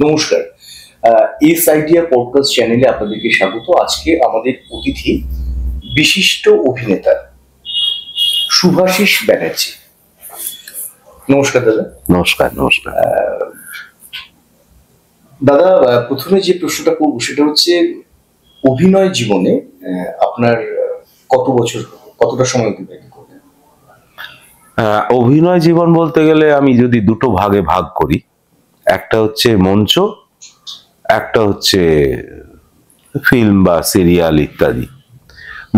নমস্কার, S idea podcast চ্যানেলে আপনাদেরকে স্বাগত। আজকে আমাদের অতিথি বিশিষ্ট অভিনেতা শুভাশিস ব্যানার্জি। নমস্কার দাদা। নমস্কার। নমস্কার দাদা, প্রথমে যে প্রশ্নটা করবো সেটা হচ্ছে, অভিনয় জীবনে আপনার কতটা সময় অতিবাহিত করলেন? অভিনয় জীবন বলতে গেলে আমি যদি দুটো ভাগে ভাগ করি, একটা হচ্ছে মঞ্চ, একটা হচ্ছে ফিল্ম বা সিরিয়াল ইত্যাদি।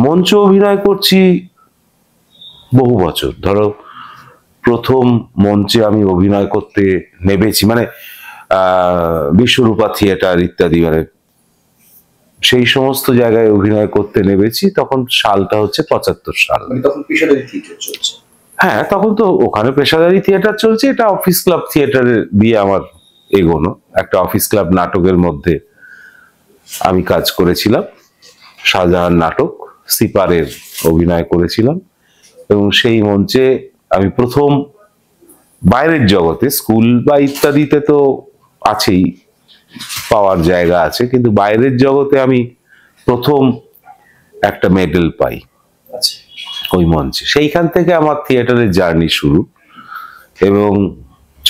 মঞ্চ অভিনয় করছি বহু বছর। ধরো, প্রথম মঞ্চে আমি অভিনয় করতে নেমেছি মানে বিশ্বরূপা থিয়েটার ইত্যাদি, মানে সেই সমস্ত জায়গায় অভিনয় করতে নেমেছি। তখন সালটা হচ্ছে 75 সাল। তখন পেশাদারি থিয়েটার চলছে? হ্যাঁ, তখন তো ওখানে পেশাদারি থিয়েটার চলছে। এটা অফিস ক্লাব থিয়েটারে দিয়ে আমার এগোনো। একটা অফিস ক্লাব নাটকের মধ্যে আমি কাজ করেছিলাম। শাহজাহান নাটক, সিপারের অভিনয় করেছিলাম এবং সেই মঞ্চে আমি প্রথম বাইরের জগতে, স্কুল বা ইত্যাদিতে তো আছেই, পাওয়ার জায়গা আছে, কিন্তু বাইরের জগতে আমি প্রথম একটা মেডেল পাই ওই মঞ্চে। সেইখান থেকে আমার থিয়েটারের জার্নি শুরু এবং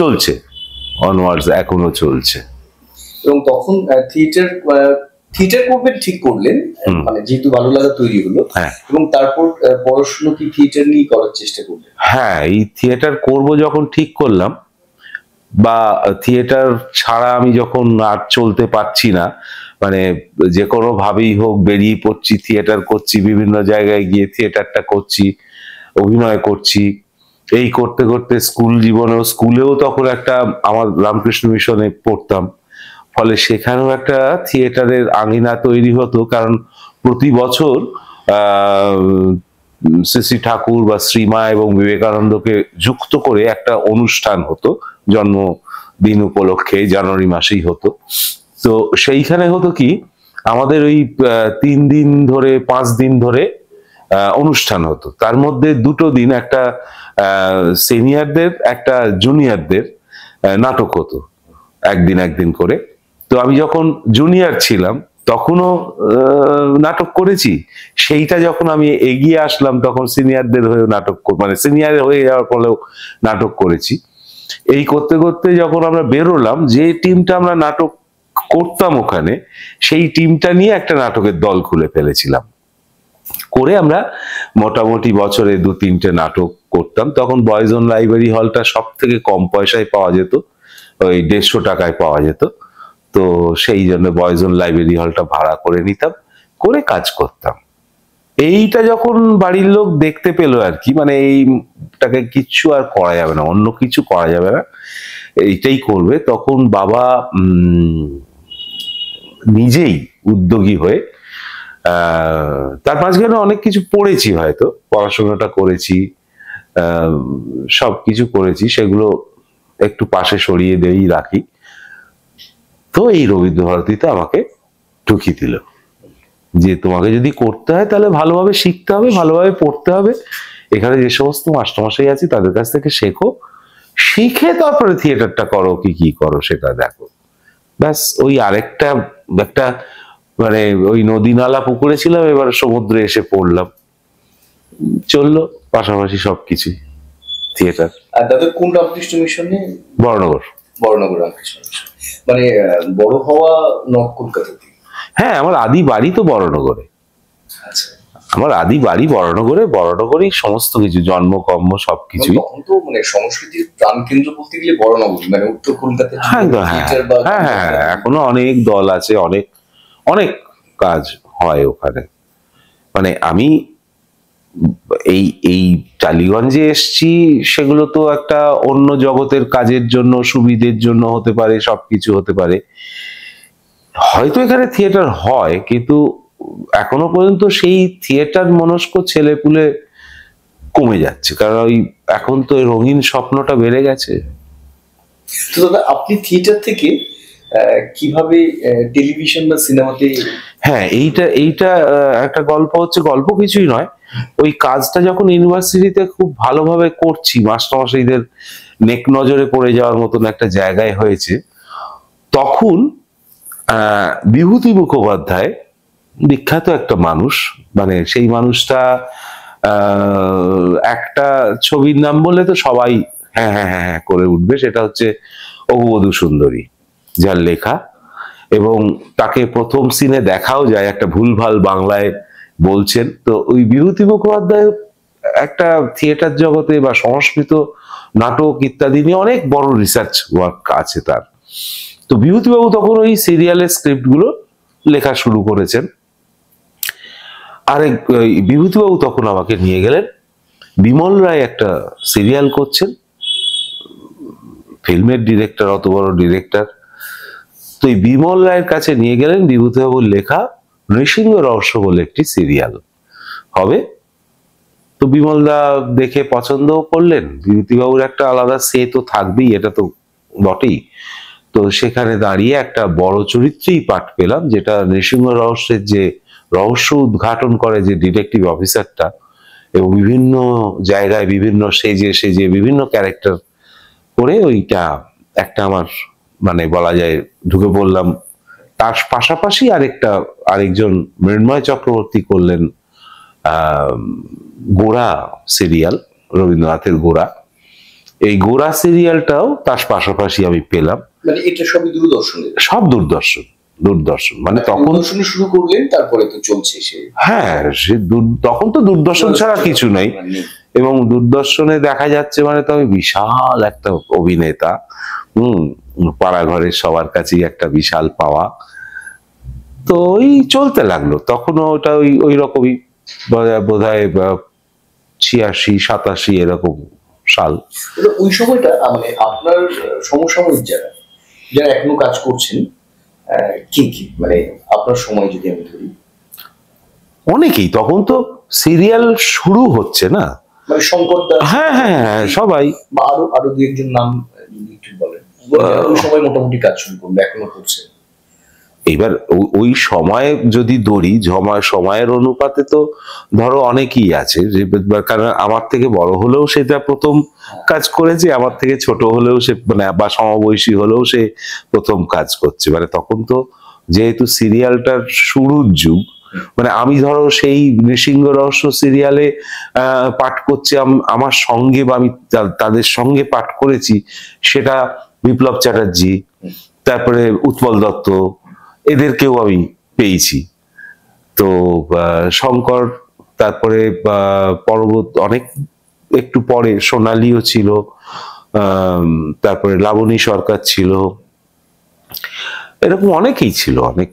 চলছে, অনওয়ার্ডস এখনো চলছে। এবং তখন থিয়েটার করবেন ঠিক করলেন, মানে যেহেতু ভালো লাগা তৈরি হলো, এবং তারপর পড়াশোনা কি থিয়েটার নিয়ে করার চেষ্টা করলেন? হ্যাঁ, এই থিয়েটার করব যখন ঠিক করলাম, বা থিয়েটার ছাড়া আমি যখন আর চলতে পারছি না, মানে যে কোনো ভাবেই হোক বেরিয়ে পড়ছি, থিয়েটার করছি, বিভিন্ন জায়গায় গিয়ে থিয়েটারটা করছি, অভিনয় করছি। এই করতে করতে স্কুলেও তখন একটা, আমার রামকৃষ্ণ মিশনে পড়তাম, ফলে সেখানেও একটা থিয়েটারের আঙিনা তৈরি হতো। কারণ প্রতি বছর শ্রী শ্রী ঠাকুর বা শ্রীমা এবং বিবেকানন্দকে যুক্ত করে একটা অনুষ্ঠান হতো, জন্মদিন উপলক্ষে, জানুয়ারি মাসেই হতো। তো সেইখানে হতো কি, আমাদের ওই 3 দিন ধরে 5 দিন ধরে অনুষ্ঠান হতো। তার মধ্যে 2টো দিন একটা সিনিয়রদের, একটা জুনিয়রদের নাটক হতো, একদিন করে। তো আমি যখন জুনিয়র ছিলাম তখনও নাটক করেছি। সেইটা যখন আমি এগিয়ে আসলাম তখন সিনিয়রদের হয়েও নাটক, মানে সিনিয়র হয়ে যাওয়ার ফলেও নাটক করেছি। এই করতে করতে যখন আমরা বেরোলাম, যে টিমটা আমরা নাটক করতাম ওখানে, সেই টিমটা নিয়ে একটা নাটকের দল খুলে ফেলেছিলাম। করে আমরা মোটামুটি বছরে 2-3টে নাটক করতাম। তখন বয়েজন লাইব্রেরি হলটা সব থেকে কম পয়সায় পাওয়া যেত, ওই 150 টাকায় পাওয়া যেত। তো সেই জন্য বয়েজন লাইব্রেরি হলটা ভাড়া করে নিতাম, করে কাজ করতাম। এইটা যখন বাড়ির লোক দেখতে পেলো আর কি, মানে এইটাকে কিচ্ছু আর করা যাবে না, অন্য কিছু করা যাবে না, এইটাই করবে, তখন বাবা নিজেই উদ্যোগী হয়ে, তার মাঝখানে অনেক কিছু পড়েছি, হয়তো পড়াশোনাটা করেছি, সবকিছু করেছি, সেগুলো একটু পাশে সরিয়ে দিয়েই রাখি। তো এই রবীন্দ্রভারতীতে আমাকে ঢুকিয়ে দিল যে তোমাকে যদি করতে হয় তাহলে ভালোভাবে শিখতে হবে, ভালোভাবে পড়তে হবে, এখানে যে সমস্ত মাস্টারমশাই আছে তাদের কাছ থেকে শেখো, শিখে তারপরে থিয়েটারটা করো, কি করো সেটা দেখো। ব্যাস, ওই আরেকটা একটা, মানে ওই নদী নালা পুকুরে ছিলাম, এবার সমুদ্রে এসে পড়লাম, চললো পাশাপাশি সবকিছুই থিয়েটার। আর দাদা কোন রামকৃষ্ণ মিশনে? বড়নগর রামকৃষ্ণ মিশন। মানে বড় হওয়া কলকাতাতে? হ্যাঁ, আমার আদি বাড়ি তো বড়নগরে। আচ্ছা, আমার আদি বাড়ি বড়নগরেই সমস্ত কিছু, জন্মকর্ম সবকিছুই। তখন তো মানে সংস্কৃতির প্রাণ কেন্দ্র বলতে গেলে বড়নগর, মানে উত্তর কলকাতা। হ্যাঁ, এখনো অনেক দল আছে, অনেক কাজ হয় ওখানে। মানে আমি এই টালিগঞ্জে এসছি, সেগুলো তো একটা অন্য জগতের কাজের জন্য, সুবিধের জন্য হতে পারে, সবকিছু হতে পারে। হয়তো এখানে থিয়েটার হয়, কিন্তু এখনো পর্যন্ত সেই থিয়েটার মনস্ক ছেলেপুলে কমে যাচ্ছে, কারণ ওই এখন তো রঙিন স্বপ্নটা বেড়ে গেছে। তো দাদা, আপনি থিয়েটার থেকে কিভাবে টেলিভিশন বা সিনেমাতে? হ্যাঁ, এইটা একটা গল্প হচ্ছে, গল্প কিছুই নয়, ওই কাজটা যখন ইউনিভার্সিটিতে খুব ভালোভাবে করছি, মাস্টারমশাইদের নেক নজরে পড়ে যাওয়ার মতন একটা জায়গায় হয়েছে, তখন বিভূতি মুখোপাধ্যায় বিখ্যাত একটা মানুষ, মানে সেই মানুষটা একটা ছবির নাম বললে তো সবাই হ্যাঁ হ্যাঁ হ্যাঁ হ্যাঁ করে উঠবে, সেটা হচ্ছে অপুবধূ সুন্দরী, যার লেখা, এবং তাকে প্রথম সিনে দেখাও যায় একটা ভুলভাল বাংলায় বলছেন। তো ওই বিভূতি মুখোপাধ্যায় একটা থিয়েটার জগতে বা সংস্কৃত নাটক ইত্যাদি নিয়ে অনেক বড় রিসার্চ ওয়ার্ক আছে তার। তো বিভূতিবাবু তখন ওই সিরিয়ালের স্ক্রিপ্ট গুলো লেখা শুরু করেছেন। আরেক বিভূতিবাবু তখন আমাকে নিয়ে গেলেন, বিমল রায় একটা সিরিয়াল করছেন, ফিল্মের ডিরেক্টর, অত বড় ডিরেক্টর। তো এই বিমল রায়ের কাছে নিয়ে গেলেন, বিভূতিবাবুর লেখা নৃসিংহ রহস্য বলে একটি সিরিয়াল হবে। তো বিমলদা দেখে পছন্দও করলেন, বিভূতিবাবুর একটা আলাদা সে তো থাকবেই, এটা তো বটেই। তো সেখানে দাঁড়িয়ে একটা বড় চরিত্রেই পাঠ পেলাম, যেটা নৃসিংহ রহস্যের যে রহস্য উদ্ঘাটন করে যে ডিটেকটিভ অফিসারটা, এবং বিভিন্ন জায়গায় বিভিন্ন সেজে সেজে বিভিন্ন ক্যারেক্টার করে ওইটা একটা আমার মানে বলা যায় ঢুকে পড়লাম। তার পাশাপাশি আরেকজন মৃন্ময় চক্রবর্তী করলেন গোড়া সিরিয়াল, রবীন্দ্রনাথের গোড়া। এই গোড়া সিরিয়ালটাও তার পাশাপাশি আমি পেলাম। মানে এটা সবই দূরদর্শনে? সব দূরদর্শন, দূরদর্শন। মানে তখন শুরু করলেন, তারপরে তো চলছে সে। হ্যাঁ, সে তখন তো দূরদর্শন ছাড়া কিছু নাই, এবং দূরদর্শনে দেখা যাচ্ছে মানে তো আমি বিশাল একটা অভিনেতা, পাড়াঘরের সবার কাছেই একটা বিশাল পাওয়া। তো ওই চলতে লাগলো। তখনও ওটা ওই রকমই, বোধহয় 86-87 এরকম সাল। ওই সময়টা মানে আপনার সমসাময়িক যারা এখনো কাজ করছেন কি কি, মানে আপনার সময় যদি আমি ধরি, অনেকেই তখন তো সিরিয়াল শুরু হচ্ছে না, মানে শঙ্কর দা, হ্যাঁ হ্যাঁ হ্যাঁ সবাই, বা আরো দু একজন নাম একটু বলেন। ওই সময় মোটামুটি কাজ শুরু করবে, এখনো করছে। এইবার ওই সময় যদি ধরি, সময়ের অনুপাতে তো ধরো অনেকেই আছে, যে কারণ আমার থেকে বড় হলেও সেটা প্রথম কাজ করেছে, আমার থেকে ছোট হলেও সে মানে বা সমবয়সী হলেও সে প্রথম কাজ করছে। মানে তখন তো যেহেতু সিরিয়ালটার শুরুর যুগ, মানে আমি ধরো সেই নৃসিংহ রহস্য সিরিয়ালে পাঠ করছি আমার সঙ্গে, বা আমি তাদের সঙ্গে পাঠ করেছি, সেটা বিপ্লব চ্যাটার্জি, তারপরে উৎপল দত্ত, এদেরকেও আমি পেয়েছি। তো শঙ্কর, তারপরে পরবর্তী অনেক একটু পরে সোনালিও ছিল, তারপরে লাবণী সরকার ছিল, এরকম অনেকেই ছিল, অনেক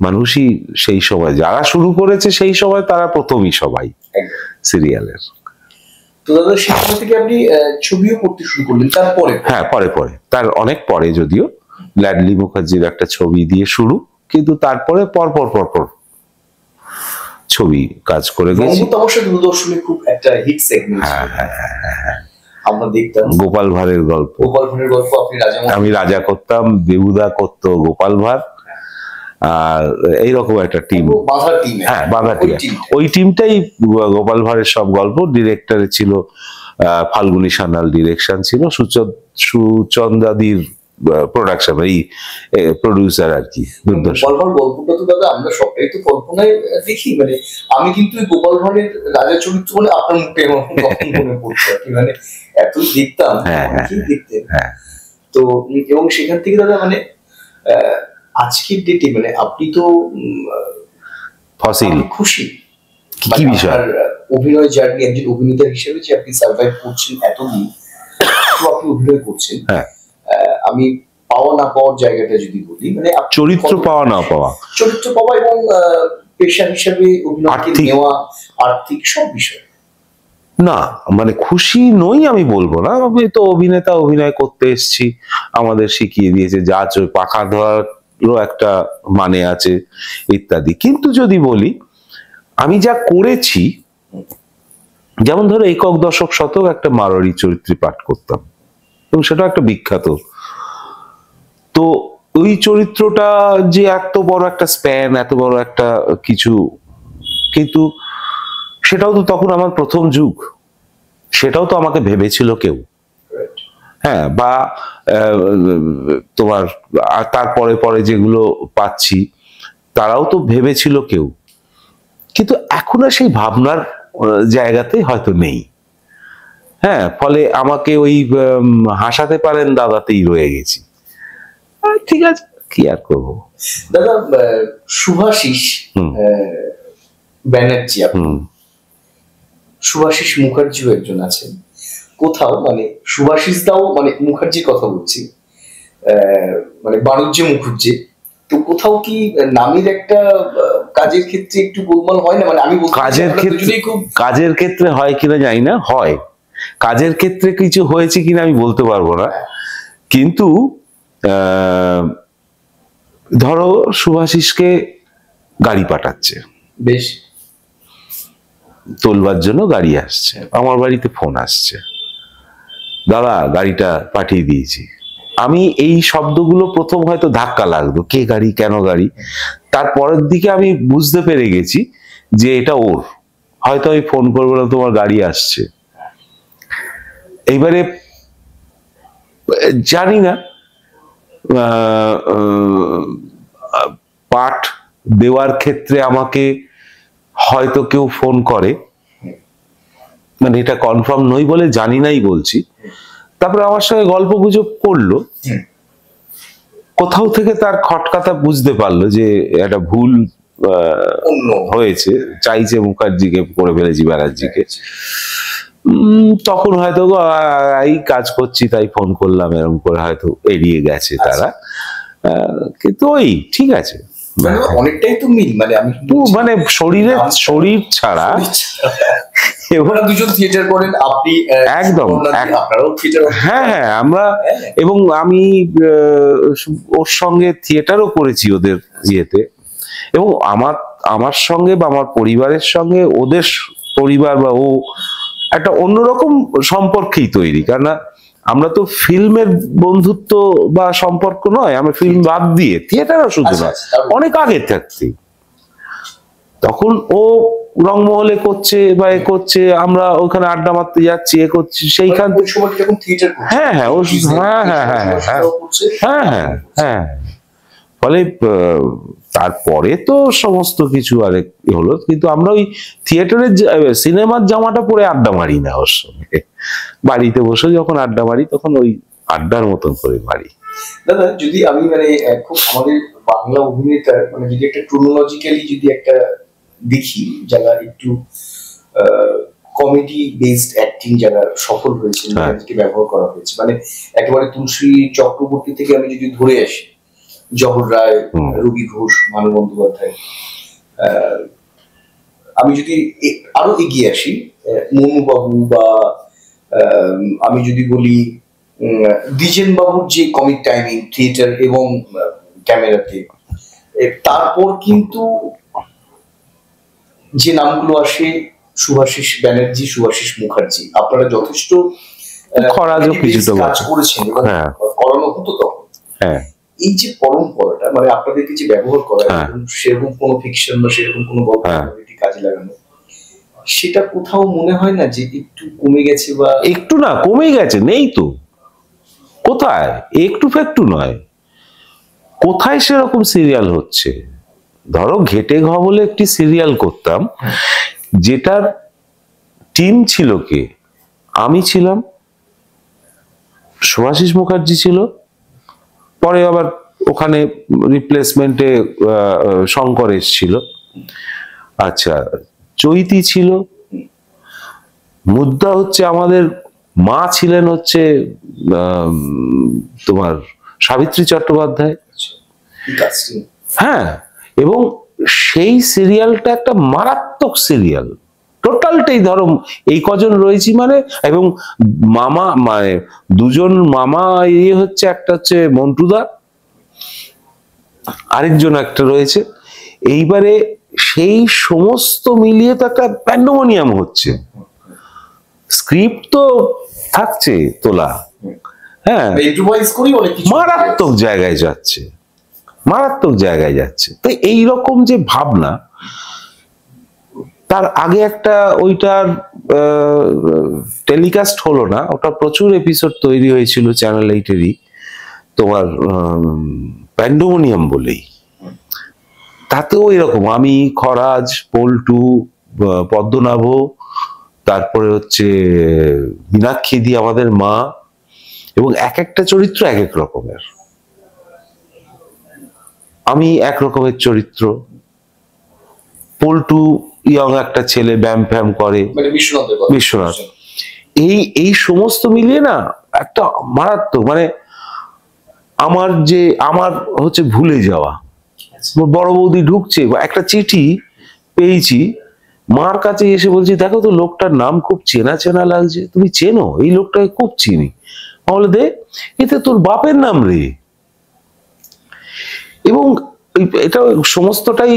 মানুষই সেই সময় যারা শুরু করেছে সেই সময় তারা প্রথমই সবাই সিরিয়ালের। তো দাদা সেখান থেকে আপনি ছবিও করতে শুরু করলেন তারপরে? হ্যাঁ, পরে তার অনেক পরে, যদিও ল্যাডলি মুখার্জির একটা ছবি দিয়ে শুরু, কিন্তু তারপরে পরপর ছবি কাজ করে গেছি। অবশ্যই দূরদর্শনে খুব একটা হিট সেগমেন্ট। হ্যাঁ হ্যাঁ হ্যাঁ, আমরা দেখতাম গোপাল ভাঁড়ের গল্প। আপনি রাজা, আমি রাজা করতাম, দেবুদা করতো গোপাল ভাঁড়, আর এইরকম একটা টিম, হ্যাঁ বাঁধা টিম। ওই টিমটাই গোপাল ভাঁড়ের সব গল্প। ডিরেক্টরে ছিল ফাল্গুনী সান্যাল, ডিরেকশন ছিল সুচন্দাদির প্রোডাকশন, এই প্রডিউসার আর কি। গল্পটা তো দাদা আমরা সবাই তো কল্পনায় দেখি, মানে আমি কিন্তু গোপাল ভাঁড়ের রাজা চরিত্র বলে আপনার মুখে মনে পড়ছে আর কি, মানে এতই দেখতাম, দেখতেন। তো এবং সেখান থেকে দাদা মানে আজকের ডেটে মানে আপনি তো ফসিল, খুশি কি বিষয় অভিনয় জার্নি, একজন অভিনেতা হিসেবে যে আপনি সার্ভাইভ করছেন এতদিন, আপনি অভিনয় করছেন, আমি পাওয়া না পাওয়ার জায়গাটা যদি বলি, মানে চরিত্র পাওয়া না পাওয়া, এবং পেশা হিসেবে অভিনয়কে নেওয়া, আর্থিক সব বিষয় না, মানে খুশি নই আমি বলবো না। আমি তো অভিনেতা, অভিনয় করতে এসেছি, আমাদের শিখিয়ে দিয়েছে যা পাখা ধরারও একটা মানে আছে ইত্যাদি। কিন্তু যদি বলি আমি যা করেছি, যেমন ধরো একক দশক শতক একটা মারোয়ারি চরিত্রে পাঠ করতাম, এবং সেটা একটা বিখ্যাত। তো ওই চরিত্রটা যে এত বড় একটা স্প্যান, এত বড় একটা কিছু, কিন্তু সেটাও তো তখন আমার প্রথম যুগ, সেটাও তো আমাকে ভেবেছিল কেউ। হ্যাঁ, বা তোমার তারপরে পরে যেগুলো পাচ্ছি তারাও তো ভেবেছিল কেউ, কিন্তু এখন আর সেই ভাবনার জায়গাতে হয়তো নেই। হ্যাঁ, ফলে আমাকে ওই হাসাতে পারেন দাদাতেই রয়ে গেছি। ঠিক আছে, কি আর করবো। দাদা, শুভাশিস ব্যানার্জি, শুভাশিস মুখার্জিও একজন আছেন কোথাও, মানে শুভাশিস দাও মানে মুখার্জির কথা বলছি, মানে বাণিজ্য মুখার্জি, তো কোথাও কি নামের একটা কাজের ক্ষেত্রে একটু গোলমাল হয় না? মানে আমি কাজের ক্ষেত্রে হয় কিনা জানি না, হয় কাজের ক্ষেত্রে কিছু হয়েছে কিনা আমি বলতে পারবো না, কিন্তু ধরো শুভাশিসকে গাড়ি পাঠাচ্ছে, বেশ তোলবার জন্য গাড়ি আসছে, আমার বাড়িতে ফোন আসছে, দাদা গাড়িটা পাঠিয়ে দিয়েছি। আমি এই শব্দগুলো প্রথম হয়তো ধাক্কা লাগতো, কে গাড়ি, কেন গাড়ি, তারপরের দিকে আমি বুঝতে পেরে গেছি যে এটা ওর, হয়তো আমি ফোন করবো না, তোমার গাড়ি আসছে। এইবারে জানি না পাঠ দেওয়ার ক্ষেত্রে আমাকে হয়তো কেউ ফোন করে, মানে এটা কনফার্ম নই বলে জানি নাই বলছি, তারপরে আমার সঙ্গে গল্প গুজব করলো, কোথাও থেকে তার খটকাটা বুঝতে পারলো যে একটা ভুল হয়েছে, চাইছে মুখার্জিকে করে ফেলেছি ব্যানার্জিকে। তখন হয়তো এই কাজ করছি তাই ফোন করলাম, এরকম করে হয়তো এড়িয়ে গেছে তারা, কিন্তু ওই ঠিক আছে, অনেকটাই তো মিল, মানে আমি মানে শরীর ছাড়া দুজন থিয়েটার করেন, আপনি একদম, হ্যাঁ হ্যাঁ, আমরা এবং আমি ওর সঙ্গে থিয়েটারও করেছি ওদের ইয়েতে, এবং আমার সঙ্গে বা আমার পরিবারের সঙ্গে ওদের পরিবার বা ও একটা অন্যরকম সম্পর্কেই তৈরি, কারণ আমরা তো ফিল্মের বন্ধুত্ব বা সম্পর্ক নয়, আমরা ফিল্ম বাদ দিয়ে থিয়েটারও শুধু না, অনেক আগে থাকতে, তখন ও রংমহলে করছে বা এ করছে, আমরা ওখানে আড্ডা মারতে যাচ্ছি, এ করছি, সেইখান হ্যাঁ হ্যাঁ হ্যাঁ হ্যাঁ হ্যাঁ হ্যাঁ হ্যাঁ হ্যাঁ, ফলে তারপরে তো সমস্ত কিছু আরেক হলো, কিন্তু আমরা ওই থিয়েটারের সিনেমার জামাটা পরে আড্ডা মারি না ওর সঙ্গে, বাড়িতে বসে যখন আড্ডা মারি তখন ওই আড্ডার মতন করে মারি। দাদা, যদি আমি মানে খুব আমাদের বাংলা অভিনেতার মানে যদি একটা ক্রোনোলজিক্যালি যদি একটা দেখি, যারা একটু কমেডি বেসড অ্যাক্টিং যারা সফল হয়েছে, যাদেরকে ব্যবহার করা হয়েছে, মানে একেবারে তুলসী চক্রবর্তী থেকে আমি যদি ধরে আসি, জহর রায়, রবি ঘোষ, মানব বন্দ্যোপাধ্যায়, আমি যদি আরো এগিয়ে আসি, মনু বাবু, বা আমি যদি বলি দ্বিজেন বাবুর যে কমিক টাইমিং থিয়েটার এবং ক্যামেরাতে, তারপর কিন্তু যে নামগুলো আসে শুভাশিস ব্যানার্জি, শুভাশিস মুখার্জি, আপনারা যথেষ্ট কাজ করেছেন এবং করানো হতো তখন। এই যে পরম্পরাটা, মানে আপনাদেরকে যে ব্যবহার করা, সেরকম কোনো ফিকশন বা সেরকম কোনো গল্প কাজে লাগানো, সেটা কোথাও মনে হয় না যে একটু কমে গেছে? বা একটু না কমে গেছে, নেই তো, কোথায়, একটু ফেকটু নয়, কোথায় সেরকম সিরিয়াল হচ্ছে? ধরো ঘেটে ঘ বলে একটি সিরিয়াল করতাম, যেটার টিম ছিল কে, আমি ছিলাম, শুভাশিস মুখার্জি ছিল, পরে আবার ওখানে রিপ্লেসমেন্টে শঙ্কর এসেছিল, আচ্ছা চৈতি ছিল, মুদ্রা হচ্ছে আমাদের মা ছিলেন হচ্ছে তোমার সাবিত্রী চট্টোপাধ্যায়, হ্যাঁ, এবং সেই সিরিয়ালটা একটা মারাত্মক সিরিয়াল, টোটালটাই ধরো এই কজন রয়েছি মানে, এবং মামা মানে দুজন মামা ইয়ে হচ্ছে, একটা হচ্ছে মন্টুদা, আরেকজন একটা রয়েছে, এইবারে সেই সমস্ত মিলিয়ে তো একটা প্যান্ডোমোনিয়াম হচ্ছে, স্ক্রিপ্ট তো থাকছে তোলা, হ্যাঁ, মারাত্মক জায়গায় যাচ্ছে, মারাত্মক জায়গায় যাচ্ছে। তো এইরকম যে ভাবনা, তার আগে একটা ওইটার টেলিকাস্ট হলো না, ওটা প্রচুর এপিসোড তৈরি হয়েছিল চ্যানেল 8-এরই, তোমার প্যান্ডোমোনিয়াম বলেই। তাতেও এরকম আমি, খরাজ, পল্টু, পদ্মনাভ, তারপরে হচ্ছে মীনাক্ষী দি আমাদের মা, এবং এক একটা চরিত্র এক এক রকমের। আমি এক রকমের চরিত্র, পল্টু ইয়ং একটা ছেলে, ব্যায়াম ফ্যাম করে, বিশ্বনাথ। এই সমস্ত মিলিয়ে না একটা মারাত্মক, মানে আমার হচ্ছে ভুলে যাওয়া। বড় বৌদি ঢুকছে, একটা চিঠি পেয়েছি, মার কাছে এসে বলছি দেখো তো লোকটার নাম খুব চেনা চেনা লাগছে, তুমি চেনো? এই লোকটাকে খুব চিনি। বলে দে, এতে তোর বাপের নাম রে। এবং এটা সমস্তটাই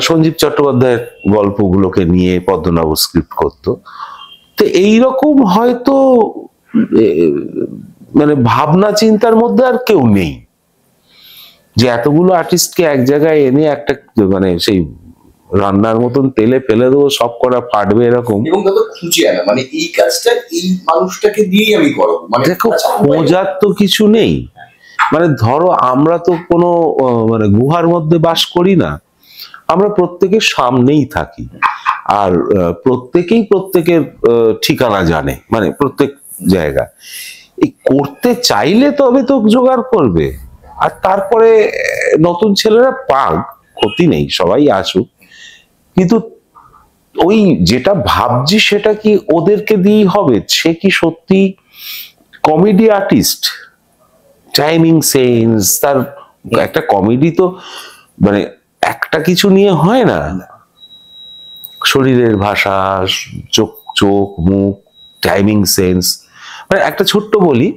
সঞ্জীব চট্টোপাধ্যায়ের গল্পগুলোকে নিয়ে পদ্মনাভ স্ক্রিপ্ট করতো। তো এইরকম হয়তো মানে ভাবনা চিন্তার মধ্যে আর কেউ নেই যে এতগুলো আর্টিস্টকে এক জায়গায় এনে একটা মানে সেই রান্নার মতন তেলে ফেলে দেবো, সব করা ফাটবে এরকম। এবং দাদা খুঁজে আনা, মানে এই কাজটা এই মানুষটাকে দিয়েই আমি করবো, মানে দেখো খোঁজার তো কিছু নেই। মানে ধরো আমরা তো কোনো মানে গুহার মধ্যে বাস করি না, আমরা প্রত্যেকের সামনেই থাকি, আর প্রত্যেকেই প্রত্যেকের ঠিকানা জানে, মানে প্রত্যেক জায়গা। এই করতে চাইলে তবে তো জোগাড় করবে, আর তারপরে নতুন ছেলেরা পাক, ক্ষতি নেই, সবাই আসুক। কিন্তু ওই যেটা ভাবছি সেটা কি ওদেরকে দিয়েই হবে? সে কি সত্যি কমেডি আর্টিস্ট? টাইমিং সেন্স, তার একটা কমেডি তো মানে একটা কিছু নিয়ে হয় না, শরীরের ভাষা, চোখ মুখ, টাইমিং সেন্স। মানে একটা ছোট্ট বলি,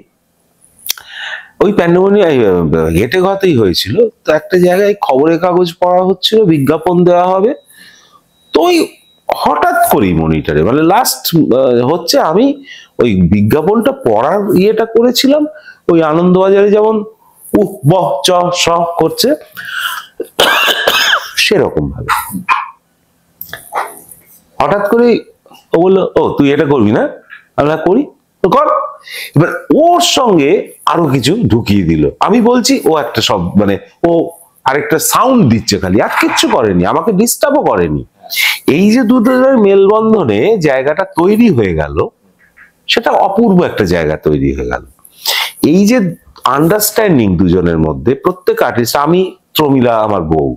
ওই প্যান্ডেমোনিয়াম ঘেটে ঘাতেই হয়েছিল। তো একটা জায়গায় খবরের কাগজ পড়া হচ্ছিল, বিজ্ঞাপন দেওয়া হবে। তো ওই হঠাৎ করেই মনিটরে মানে লাস্ট হচ্ছে, আমি ওই বিজ্ঞাপনটা পড়ার ইয়েটা করেছিলাম ওই আনন্দবাজারে যেমন ব চ স করছে সেরকম ভাবে। হঠাৎ করে ও বললো, ও তুই এটা করবি না? আমরা করি, তো কর। এবার ওর সঙ্গে আরো কিছু ঢুকিয়ে দিল। আমি বলছি, ও একটা সব মানে ও আরেকটা সাউন্ড দিচ্ছে খালি, আর কিচ্ছু করেনি, আমাকে ডিস্টার্বও করেনি। এই যে দুজনের মেলবন্ধনে জায়গাটা তৈরি হয়ে গেল, সেটা অপূর্ব একটা জায়গা তৈরি হয়ে গেল। এই যে আন্ডারস্ট্যান্ডিং দুজনের মধ্যে, প্রত্যেক আর্টিস্ট, আমি প্রমিলা আমার বউ,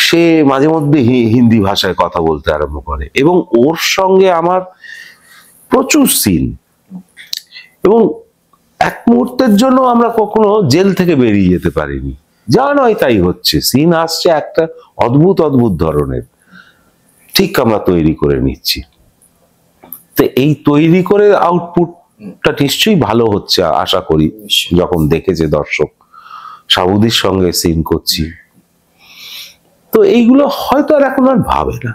সে মাঝে মধ্যে হিন্দি ভাষায় কথা বলতে আরম্ভ করে, এবং ওর সঙ্গে আমার প্রচুর সিন, এবং এক মুহূর্তের জন্য আমরা কখনো জেল থেকে বেরিয়ে যেতে পারিনি। যা নয় তাই হচ্ছে, সিন আসছে একটা অদ্ভুত অদ্ভুত ধরনের, ঠিক আমরা তৈরি করে নিচ্ছি। তো এই তৈরি করে আউটপুটটা নিশ্চয়ই ভালো হচ্ছে আশা করি, যখন দেখেছে দর্শক। সাবুদির সঙ্গে সিন করছি, তো এইগুলো হয়তো আর এখন আর ভাবে না,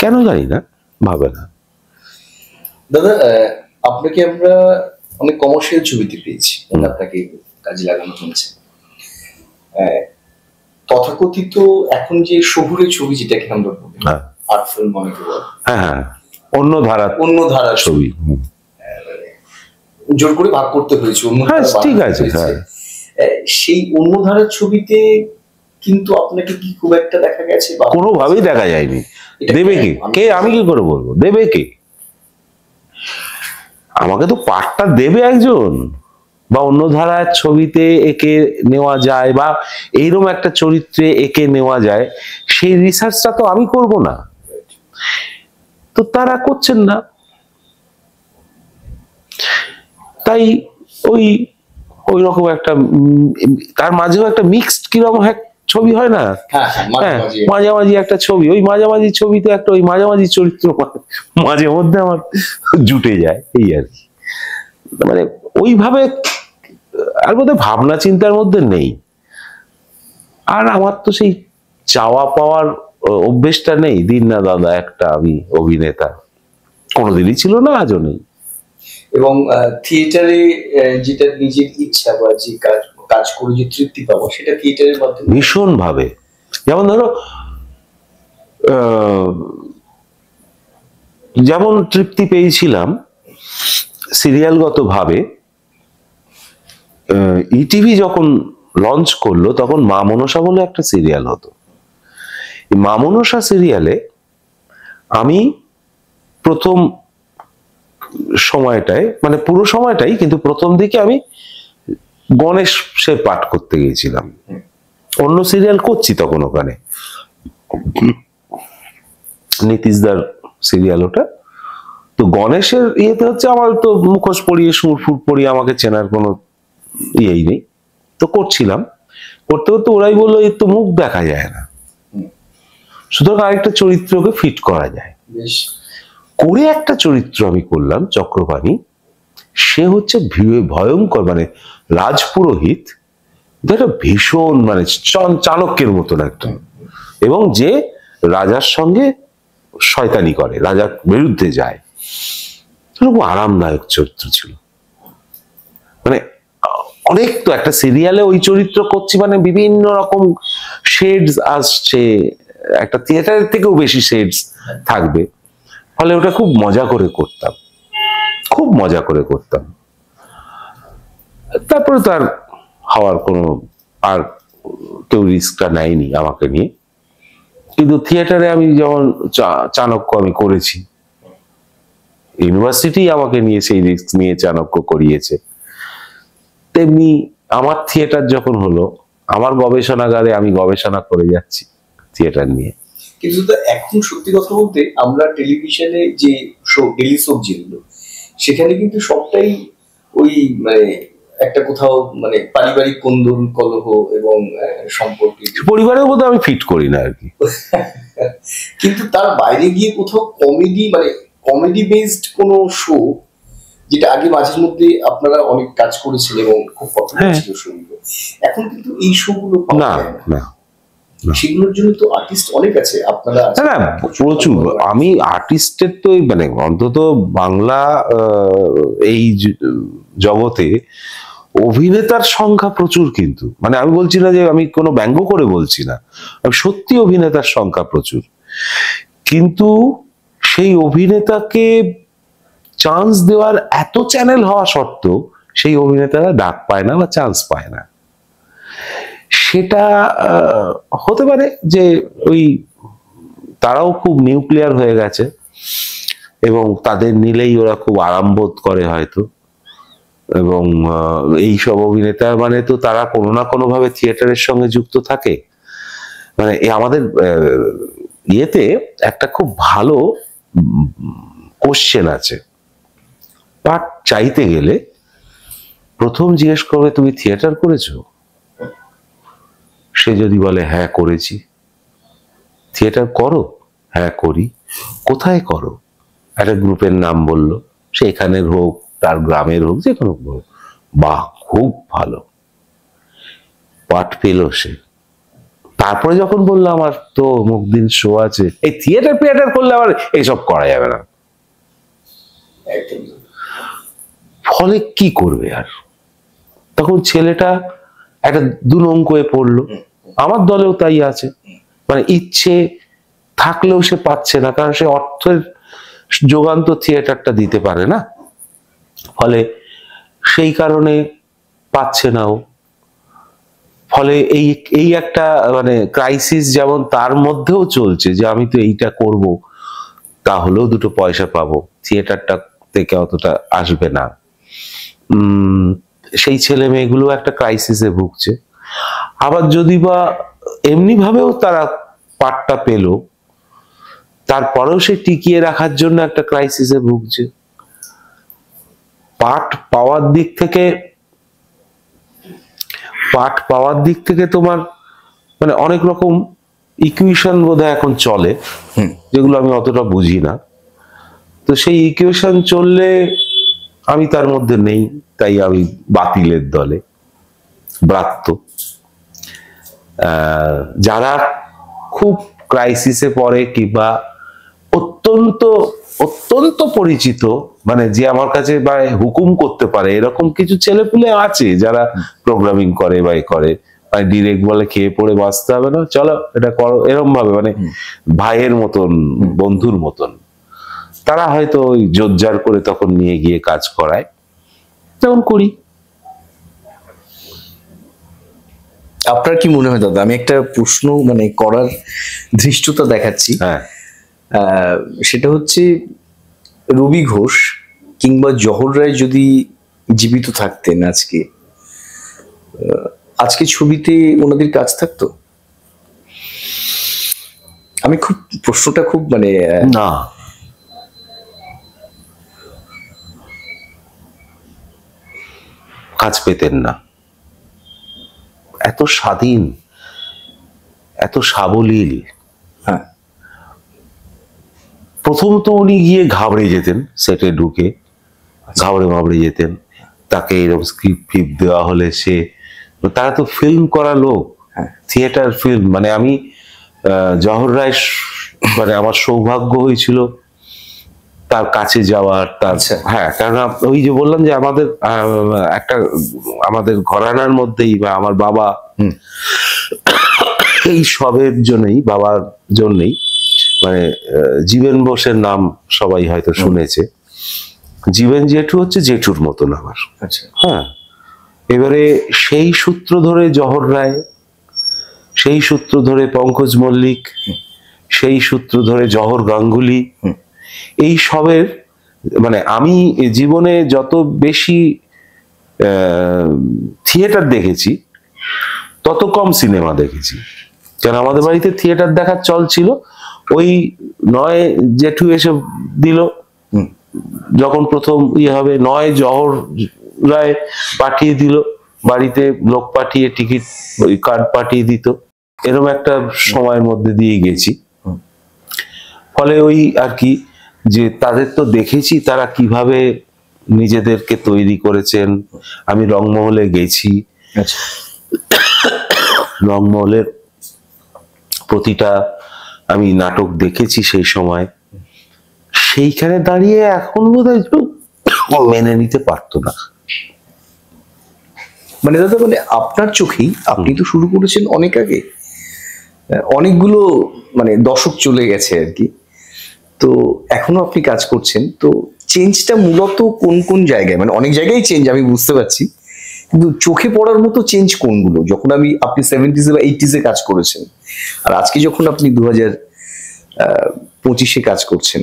কেন জানি না, ভাবে না। দাদা আপনাকে আমরা অনেক কমার্শিয়াল ছবিতে পেয়েছি, আপনাকে কাজে লাগানো হয়েছে। তথাকথিত এখন যে শহুরে ছবি যেটাকে আমরা বলি, আর্ট ফিল্ম অনেকে বলে, হ্যাঁ, অন্য ধারা ছবি, জোর করে ভাগ করতে হয়েছে অন্য ধারা, ঠিক আছে। সেই অন্য ধারার ছবিতে কিন্তু আপনাকে কি খুব একটা দেখা গেছে? কোনোভাবেই দেখা যায়নি। দেবে কে? আমি কি করে বলবো দেবে কে? আমাকে তো পাঠটা দেবে একজন, বা অন্য ধারার ছবিতে একে নেওয়া যায়, বা এইরকম একটা চরিত্রে একে নেওয়া যায়, সেই রিসার্চটা তো আমি করব না, তো তারা করছেন না। তাই ওই রকম একটা, তার মাঝেও একটা মিক্সড কিরকম ছবি হয় না, মাঝামাঝি একটা ছবি। ওই মাঝামাঝি ছবিতে একটা ওই মাঝামাঝি চরিত্র মাঝে মধ্যে আমার জুটে যায়, এই আর কি। মানে ওইভাবে আর বোধহয় ভাবনা চিন্তার মধ্যে নেই। আর আমার তো সেই চাওয়া পাওয়ার অভ্যেসটা নেই। দিন না দাদা একটা আমি অভিনেতা, কোনোদিনই ছিল না, আজও নেই। এবং থিয়েটারে যেটা নিজের ইচ্ছা বা যে কাজ করে যে তৃপ্তি পাবো, সেটা থিয়েটারের মাধ্যমে ভীষণ ভাবে। যেমন ধরো যেমন তৃপ্তি পেয়েছিলাম সিরিয়ালগত ভাবে, ইটিভি যখন লঞ্চ করলো তখন মা মনসা বলে একটা সিরিয়াল হতো। মা মনসা সিরিয়ালে আমি প্রথম সময়টায়, মানে পুরো সময়টাই, কিন্তু প্রথম দিকে আমি গণেশের পাঠ করতে গিয়েছিলাম। অন্য সিরিয়াল করছি তখন ওখানে, নীতিশদার সিরিয়াল ওটা। তো গণেশের ইয়েতে হচ্ছে আমার তো মুখোশ পরিয়ে সুর ফুর পরিয়ে আমাকে চেনার কোনো ইয়েই নেই, তো করছিলাম। করতে করতে ওরাই বললো এর তো মুখ দেখা যায় না, সুতরাং আরেকটা চরিত্রকে ফিট করা যায়। করে একটা চরিত্র আমি করলাম চক্রপাণী। সে হচ্ছে ভয়ঙ্কর, মানে রাজপুরোহিত, একটা ভীষণ মানে চাণক্যের মতন একটা, এবং যে রাজার সঙ্গে শয়তানি করে, রাজার বিরুদ্ধে যায়। খুব আরামদায়ক চরিত্র ছিল। মানে অনেক, তো একটা সিরিয়ালে ওই চরিত্র করছি মানে বিভিন্ন রকম শেডস আসছে, একটা থিয়েটারের থেকেও বেশি শেডস থাকবে, ফলে ওটা খুব মজা করে করতাম, খুব মজা করে করতাম। তারপরে তো আর হওয়ার কোনো, আর কেউ রিস্কটা নেয়নি আমাকে নিয়ে। কিন্তু থিয়েটারে আমি যেমন চাণক্য আমি করেছি, ইউনিভার্সিটি আমাকে নিয়ে সেই রিস্ক নিয়ে চাণক্য করিয়েছে, তেমনি আমার থিয়েটার যখন হলো, আমার গবেষণাগারে আমি গবেষণা করে যাচ্ছি থিয়েটার নিয়ে। কিন্তু এখন সত্যি কথা বলতে আমরা টেলিভিশনে যে শো, ডেলি সোপ যেগুলো, সেখানে কিন্তু সবটাই ওই মানে একটা কোথাও মানে পারিবারিক কোন্দল কলহ এবং সম্পর্কে, পরিবারের মধ্যে আমি ফিট করি না আর কি। কিন্তু তার বাইরে গিয়ে কোথাও কমেডি, মানে কমেডি বেসড কোনো শো, যেটা আগে মাঝে মধ্যে আপনারা অনেক কাজ করেছেন এবং খুব পপুলার ছিল শোগুলো, এখন কিন্তু এই শোগুলো না না, সেগুলোর জন্য তো আর্টিস্ট অনেক আছে, আপনারা না প্রচুর। আমি আর্টিস্টের তো মানে অন্তত বাংলা এই জগতে অভিনেতার সংখ্যা প্রচুর, কিন্তু মানে আমি বলছি না যে, আমি কোনো ব্যঙ্গ করে বলছি না, সত্যি অভিনেতার সংখ্যা প্রচুর, কিন্তু সেই অভিনেতাকে চান্স দেওয়ার এত চ্যানেল হওয়া সত্ত্বেও সেই অভিনেতারা ডাক পায় না বা চান্স পায় না। সেটা হতে পারে যে ওই তারাও খুব নিউক্লিয়ার হয়ে গেছে এবং তাদের নিলেই ওরা খুব আরাম বোধ করে হয়তো, এবং এইসব অভিনেতা মানে তো তারা কোনো না কোনো ভাবে থিয়েটারের সঙ্গে যুক্ত থাকে। মানে আমাদের ইয়েতে একটা খুব ভালো কোশ্চেন আছে, পাঠ চাইতে গেলে প্রথম জিজ্ঞেস করবে তুমি থিয়েটার করেছো? সে যদি বলে হ্যাঁ করেছি। থিয়েটার করো? হ্যাঁ করি। কোথায় করো? একটা গ্রুপের নাম বললো, সে এখানের হোক তার গ্রামের হোক, যে কোনো হোক। বাহ, খুব ভালো, পাঠ পেল সে। তারপরে যখন বললো আমার তো অমুক দিন শো আছে, এই থিয়েটার করলে আবার এইসব করা যাবে না, ফলে কি করবে আর? তখন ছেলেটা একটা দুনঙ্ক হয়ে পড়লো। আমার দলেও তাই আছে, মানে ইচ্ছে থাকলেও সে পাচ্ছে না, কারণ সে অর্থের যোগান তো থিয়েটারটা দিতে পারে না, ফলে সেই কারণে পাচ্ছে না ও। ফলে এই একটা মানে ক্রাইসিস যেমন তার মধ্যেও চলছে, যে আমি তো এইটা করব, তাহলেও দুটো পয়সা পাবো, থিয়েটারটা থেকে অতটা আসবে না। সেই ছেলে মেয়েগুলো একটা ক্রাইসিসে ভুগছে। আবার যদি বা এমনি ভাবেও তারা পাঠটা পেল, তারপরেও সে টিকিয়ে রাখার জন্য একটা ক্রাইসিসে ভুগছে। পাঠ পাওয়ার দিক থেকে তোমার মানে অনেক রকম ইকুয়েশন বোধহয় এখন চলে, যেগুলো আমি অতটা বুঝি না। তো সেই ইকুয়েশন চললে আমি তার মধ্যে নেই, তাই আমি বাতিলের দলে, ব্রাত্য। যারা খুব ক্রাইসিসে পড়ে কিংবা অত্যন্ত অত্যন্ত পরিচিত, মানে যে আমার কাছে বা হুকুম করতে পারে, এরকম কিছু ছেলেপুলে আছে যারা প্রোগ্রামিং করে বা করে, ডিরেক্ট বলে খেয়ে পড়ে বাঁচতে হবে না, চলো এটা করো, এরকম ভাবে মানে ভাইয়ের মতন, বন্ধুর মতন তারা হয়তো ওই জোরজার করে তখন নিয়ে গিয়ে কাজ করায়, তেমন করি। আপনার কি মনে হয় দাদা, আমি একটা প্রশ্ন মানে করার ধৃষ্টতা দেখাচ্ছি, হ্যাঁ, সেটা হচ্ছে রবি ঘোষ কিংবা জহর রায় যদি জীবিত থাকতেন আজকে, আজকে ছবিতে ওনাদের কাজ থাকতো? আমি খুব প্রশ্নটা খুব মানে না, কাজ পেতেন না। এত স্বাধীন, এত সাবলীল। হ্যাঁ, প্রথম তো উনি গিয়ে ঘাবড়ে যেতেন, সেটে ঢুকে ঘাবড়ে মাবড়ে যেতেন। তাকে এরকম স্ক্রিপ্ট ফিপ দেওয়া হলে সে, তারা তো ফিল্ম করা লোক, থিয়েটার ফিল্ম। মানে আমি জহর রায় মানে আমার সৌভাগ্য হয়েছিল তার কাছে যাওয়ার, তার হ্যাঁ, কারণ ওই যে বললাম যে আমাদের একটা আমাদের ঘরানার মধ্যেই বা আমার বাবা এই সবের জন্যই, বাবার জন্যই মানে জীবন বোসের নাম সবাই হয়তো শুনেছে। জীবন জেঠু হচ্ছে জেঠুর মতন আমার। আচ্ছা, হ্যাঁ, এবারে সেই সূত্র ধরে জহর রায়, সেই সূত্র ধরে পঙ্কজ মল্লিক, সেই সূত্র ধরে জহর গাঙ্গুলি, এই সবের মানে আমি জীবনে যত বেশি থিয়েটার দেখেছি তত কম সিনেমা দেখেছি। কারণ আমাদের বাড়িতে থিয়েটার দেখার চল ছিল, ওই নয় জেঠু এসে দিল যখন প্রথম ইয়ে হবে, নয় জহর রায় পাঠিয়ে দিল বাড়িতে, লোক পাঠিয়ে টিকিট ওই কার্ড পাঠিয়ে দিত, এরকম একটা সময়ের মধ্যে দিয়ে গেছি। ফলে ওই আর কি, যে তাদের তো দেখেছি তারা কিভাবে নিজেদেরকে তৈরি করেছেন। আমি রংমহলে গেছি, রংমহলের প্রতিটা আমি নাটক দেখেছি সেই সময়। সেইখানে দাঁড়িয়ে এখন বোধহয় মেনে নিতে পারতো না। মানে দাদা মানে আপনার চোখেই, আপনি তো শুরু করেছেন অনেক আগে, অনেকগুলো মানে দশক চলে গেছে আর কি, তো এখনো আপনি কাজ করছেন, তো চেঞ্জটা মূলত কোন কোন জায়গায়? মানে অনেক জায়গায় চেঞ্জ আমি বুঝতে পারছি, কিন্তু চোখে পড়ার মতো চেঞ্জ কোনগুলো? যখন আপনি 70s বা 80s কাজ করেছেন, আর আজকে যখন আপনি 2025 কাজ করছেন,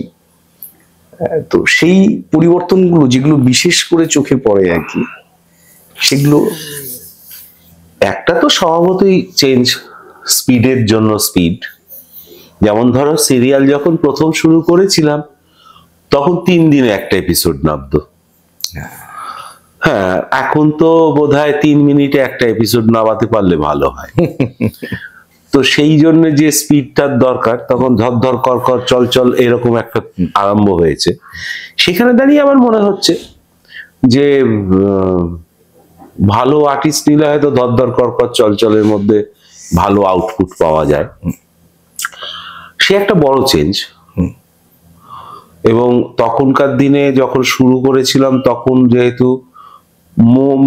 তো সেই পরিবর্তনগুলো যেগুলো বিশেষ করে চোখে পড়ে আর কি, সেগুলো? একটা তো স্বভাবতই চেঞ্জ, স্পিডের জন্য স্পিড। যেমন ধরো সিরিয়াল যখন প্রথম শুরু করেছিলাম তখন 3 দিনে একটা এপিসোড নামতো। হ্যাঁ, এখন তো বোধহয় 3 মিনিটে একটা এপিসোড নামাতে পারলে ভালো হয়। তো সেই জন্য যে স্পিডটার দরকার, তখন ধর কর চল চল এরকম একটা আরম্ভ হয়েছে। সেখানে দাঁড়িয়ে আমার মনে হচ্ছে যে ভালো আর্টিস্ট নিলে হয়তো ধর কর চল চলের মধ্যে ভালো আউটপুট পাওয়া যায়। সে একটা বড় চেঞ্জ। এবং তখনকার দিনে যখন শুরু করেছিলাম তখন যেহেতু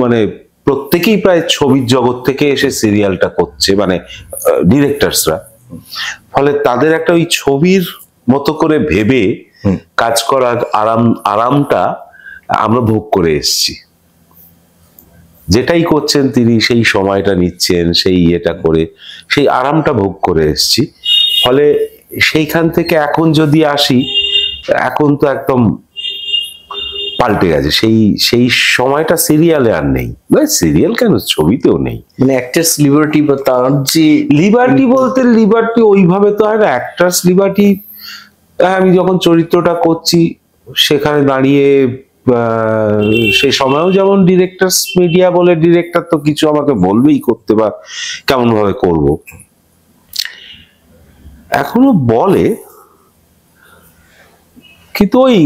মানে প্রত্যেকেই প্রায় ছবির জগৎ থেকে এসে সিরিয়ালটা করছে, মানে ডিরেক্টরসরা, ফলে তাদের একটা ওই ছবির মতো করে ভেবে কাজ করার আরামটা আমরা ভোগ করে এসেছি। যেটাই করছেন তিনি সেই সময়টা নিচ্ছেন, সেই ইয়েটা করে সেই আরামটা ভোগ করে এসেছি। ফলে সেইখান থেকে এখন যদি আসি, এখন তো একদম পাল্টে গেছে। সেই সময়টা সিরিয়ালে আর নেই, সিরিয়াল কেন ছবিতেও নেই। মানে অ্যাক্টার্স লিবার্টি বা তার যে লিবার্টি বলতে লিবার্টি ওইভাবে তো হয় না। অ্যাক্টার্স লিবার্টি আমি যখন চরিত্রটা করছি সেখানে দাঁড়িয়ে সেই সময়ও যেমন ডিরেক্টরস মিডিয়া বলে, ডিরেক্টর তো কিছু আমাকে বলবেই করতে বা কেমন ভাবে করব, এখনো বলে, কিন্তু ওই